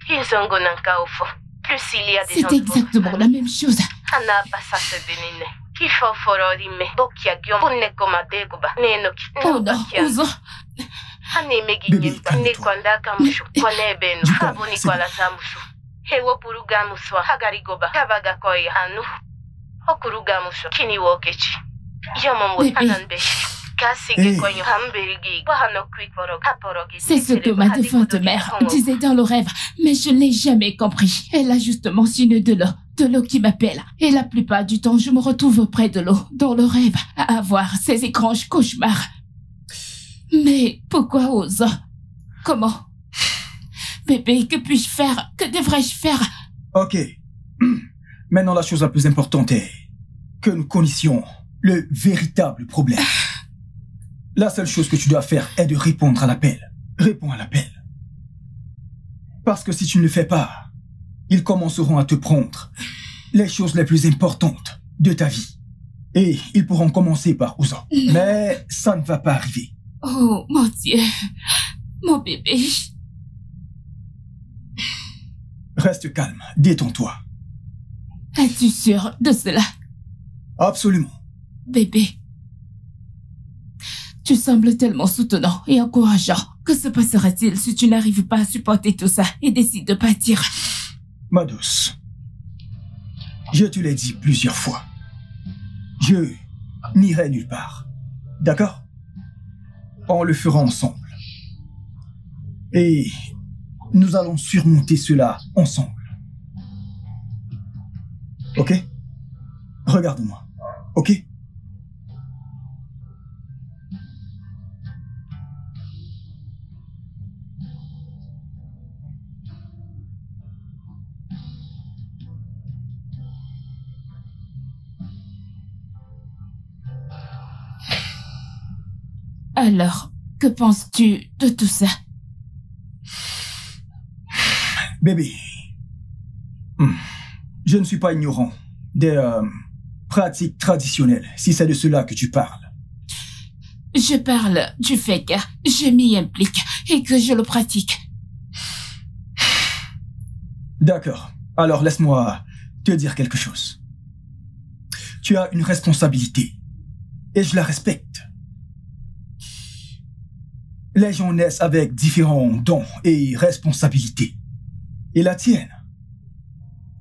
Inzongo nankaufu. Plus il y a des C'est exactement la même chose. Ana pasase denine. Kifo fororime. Bokia gion. Punne koma deguba. Nenoki. Oh non, Ouzo. Hane megi nyemba. Ne kwanda kamushu. Kone benu. Habuni kwa la zamushu. Hewo purugamuswa. Hagarigoba. Kabaga koya anu. Okurugamushu. Kini wokechi. Yomomwe. Ananbeshi. C'est ce que ma défunte mère disait dans le rêve, mais je n'ai jamais compris. Elle a juste mentionné de l'eau qui m'appelle. Et la plupart du temps, je me retrouve près de l'eau, dans le rêve, à avoir ces étranges cauchemars. Mais pourquoi Ouzo? Comment? Bébé, que puis-je faire? Que devrais-je faire? Ok. Maintenant, la chose la plus importante est que nous connaissions le véritable problème. La seule chose que tu dois faire est de répondre à l'appel. Réponds à l'appel. Parce que si tu ne le fais pas, ils commenceront à te prendre les choses les plus importantes de ta vie. Et ils pourront commencer par Ouzo. Mais ça ne va pas arriver. Oh, mon Dieu. Mon bébé. Reste calme. Détends-toi. Es-tu sûr de cela? Absolument. Bébé. Tu sembles tellement soutenant et encourageant. Que se passera-t-il si tu n'arrives pas à supporter tout ça et décides de partir? Ma douce, je te l'ai dit plusieurs fois. Je n'irai nulle part. D'accord? On le fera ensemble. Et nous allons surmonter cela ensemble. Ok? Regarde-moi. Ok? Alors, que penses-tu de tout ça? Bébé, je ne suis pas ignorant des pratiques traditionnelles, si c'est de cela que tu parles. Je parle du fait que je m'y implique et que je le pratique. D'accord. Alors laisse-moi te dire quelque chose. Tu as une responsabilité et je la respecte. Les gens naissent avec différents dons et responsabilités. Et la tienne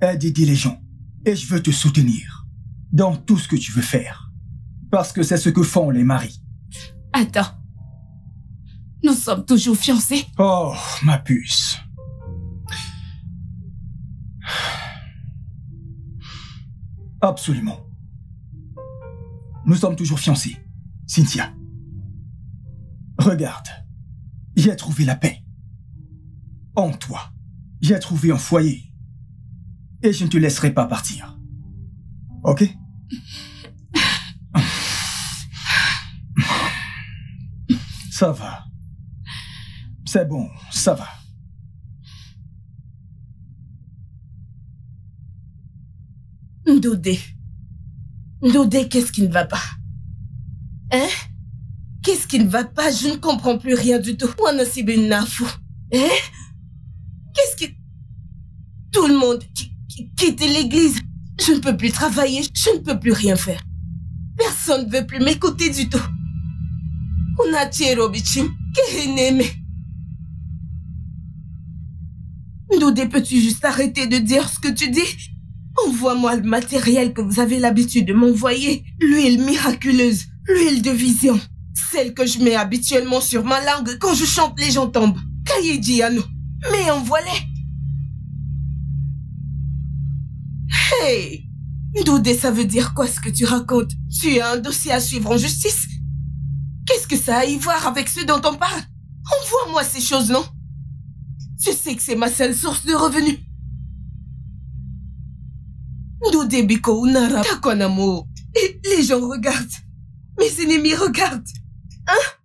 est d'aider les gens. Et je veux te soutenir dans tout ce que tu veux faire. Parce que c'est ce que font les maris. Attends. Nous sommes toujours fiancés? Oh, ma puce. Absolument. Nous sommes toujours fiancés, Cynthia. Regarde, j'ai trouvé la paix. En toi, j'ai trouvé un foyer. Et je ne te laisserai pas partir. Ok? Ça va. C'est bon, ça va. Ndoudé. Ndoudé, qu'est-ce qui ne va pas? Hein? Qu'est-ce qui ne va pas? Je ne comprends plus rien du tout. Hein? Qu'est-ce que... Tout le monde quitte l'église. Je ne peux plus travailler, je ne peux plus rien faire. Personne ne veut plus m'écouter du tout. On a tiré Robichim, Kéhénémé. Ndoudé, peux-tu juste arrêter de dire ce que tu dis? Envoie-moi le matériel que vous avez l'habitude de m'envoyer. L'huile miraculeuse, l'huile de vision. Celle que je mets habituellement sur ma langue quand je chante, les gens tombent. Kayejiano. Mais envoie-les. Hey! Ndoudé, ça veut dire quoi ce que tu racontes? Tu as un dossier à suivre en justice? Qu'est-ce que ça a à y voir avec ce dont on parle? Envoie-moi ces choses, non? Tu sais que c'est ma seule source de revenus. Ndoudé Biko Unara Takonamo. Les gens regardent. Mes ennemis regardent. Hein?